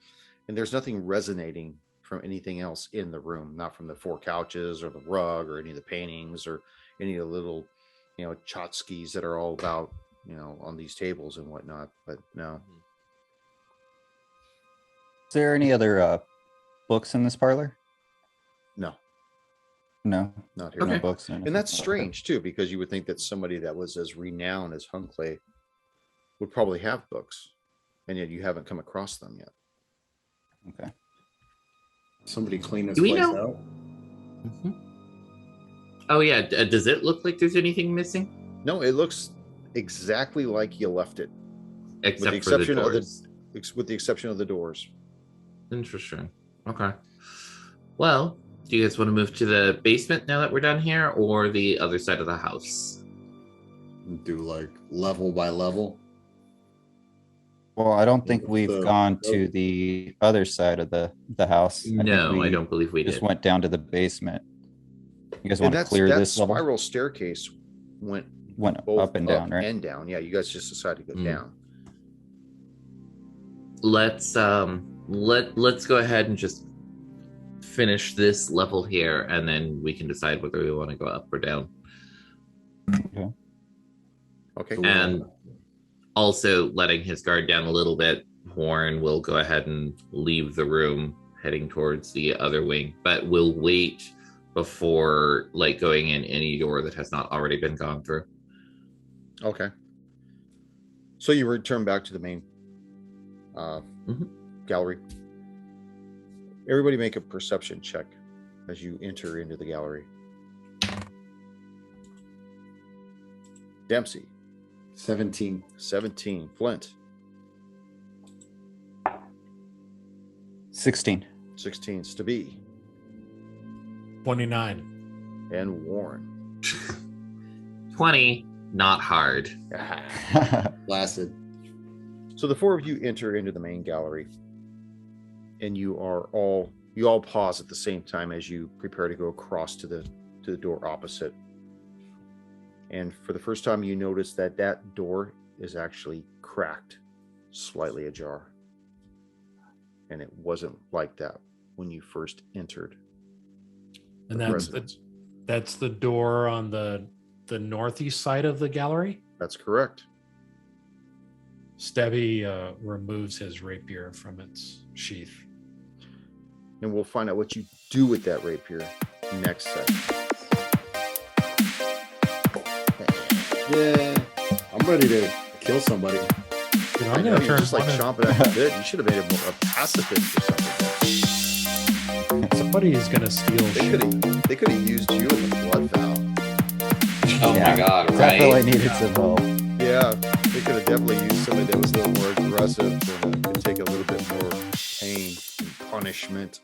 Speaker 1: And there's nothing resonating from anything else in the room, not from the four couches or the rug or any of the paintings or any of the little, tchotchkes that are all about, on these tables and whatnot. But no.
Speaker 3: Is there any other books in this parlor?
Speaker 1: No,
Speaker 3: not here.
Speaker 2: Okay.
Speaker 3: No books.
Speaker 1: And that's strange too, because you would think that somebody that was as renowned as Hunkley would probably have books, and yet you haven't come across them yet.
Speaker 3: Okay.
Speaker 4: Somebody clean this
Speaker 2: Do we
Speaker 4: place
Speaker 2: know?
Speaker 4: out.
Speaker 2: Mm-hmm. Oh yeah, does it look like there's anything missing?
Speaker 1: No, it looks exactly like you left it,
Speaker 2: Except
Speaker 1: with the
Speaker 2: for the
Speaker 1: exception
Speaker 2: doors.
Speaker 1: with the exception of the doors.
Speaker 2: Interesting. Okay. Well, do you guys want to move to the basement now that we're done here, or the other side of the house?
Speaker 4: Do level by level.
Speaker 3: Well, I don't think we've
Speaker 4: The-
Speaker 3: gone to the other side of the house.
Speaker 2: No, I don't believe we
Speaker 3: just
Speaker 2: did.
Speaker 3: went down to the basement. You guys
Speaker 1: And
Speaker 3: want to clear
Speaker 1: that
Speaker 3: this level?
Speaker 1: spiral staircase went both
Speaker 3: up and down, right?
Speaker 1: and down. Yeah, you guys just decided to go down.
Speaker 2: Let's let's go ahead and just finish this level here, and then we can decide whether we want to go up or down.
Speaker 1: Okay.
Speaker 2: And also letting his guard down a little bit, Horn will go ahead and leave the room, heading towards the other wing, but we'll wait before like going in any door that has not already been gone through.
Speaker 1: Okay. So you return back to the main gallery. Everybody make a perception check as you enter into the gallery. Dempsey.
Speaker 4: 17.
Speaker 1: 17. Flint.
Speaker 3: 16.
Speaker 1: 16. Stabby.
Speaker 5: 29.
Speaker 1: And Warren.
Speaker 2: 20, not hard.
Speaker 4: Blasted.
Speaker 1: So the four of you enter into the main gallery, and you all pause at the same time as you prepare to go across to the door opposite. And for the first time, you notice that door is actually cracked, slightly ajar. And it wasn't like that when you first entered.
Speaker 5: And
Speaker 1: the
Speaker 5: that's the door on the northeast side of the gallery.
Speaker 1: That's correct.
Speaker 5: Stebby removes his rapier from its sheath.
Speaker 1: And we'll find out what you do with that rapier next session.
Speaker 4: Yeah. I'm ready to kill somebody.
Speaker 5: Dude,
Speaker 1: I
Speaker 5: I'm
Speaker 1: know,
Speaker 5: gonna
Speaker 1: you're
Speaker 5: turn
Speaker 1: just like chomping at the bit. You should have made him a pacifist or something.
Speaker 5: Somebody is gonna steal shit.
Speaker 1: They could have used you in the blood vow.
Speaker 2: Oh
Speaker 3: Yeah,
Speaker 2: my god,
Speaker 3: Definitely
Speaker 2: right?
Speaker 3: needed some help.
Speaker 1: Yeah, they could have definitely used somebody that was a little more aggressive to take a little bit more pain and punishment.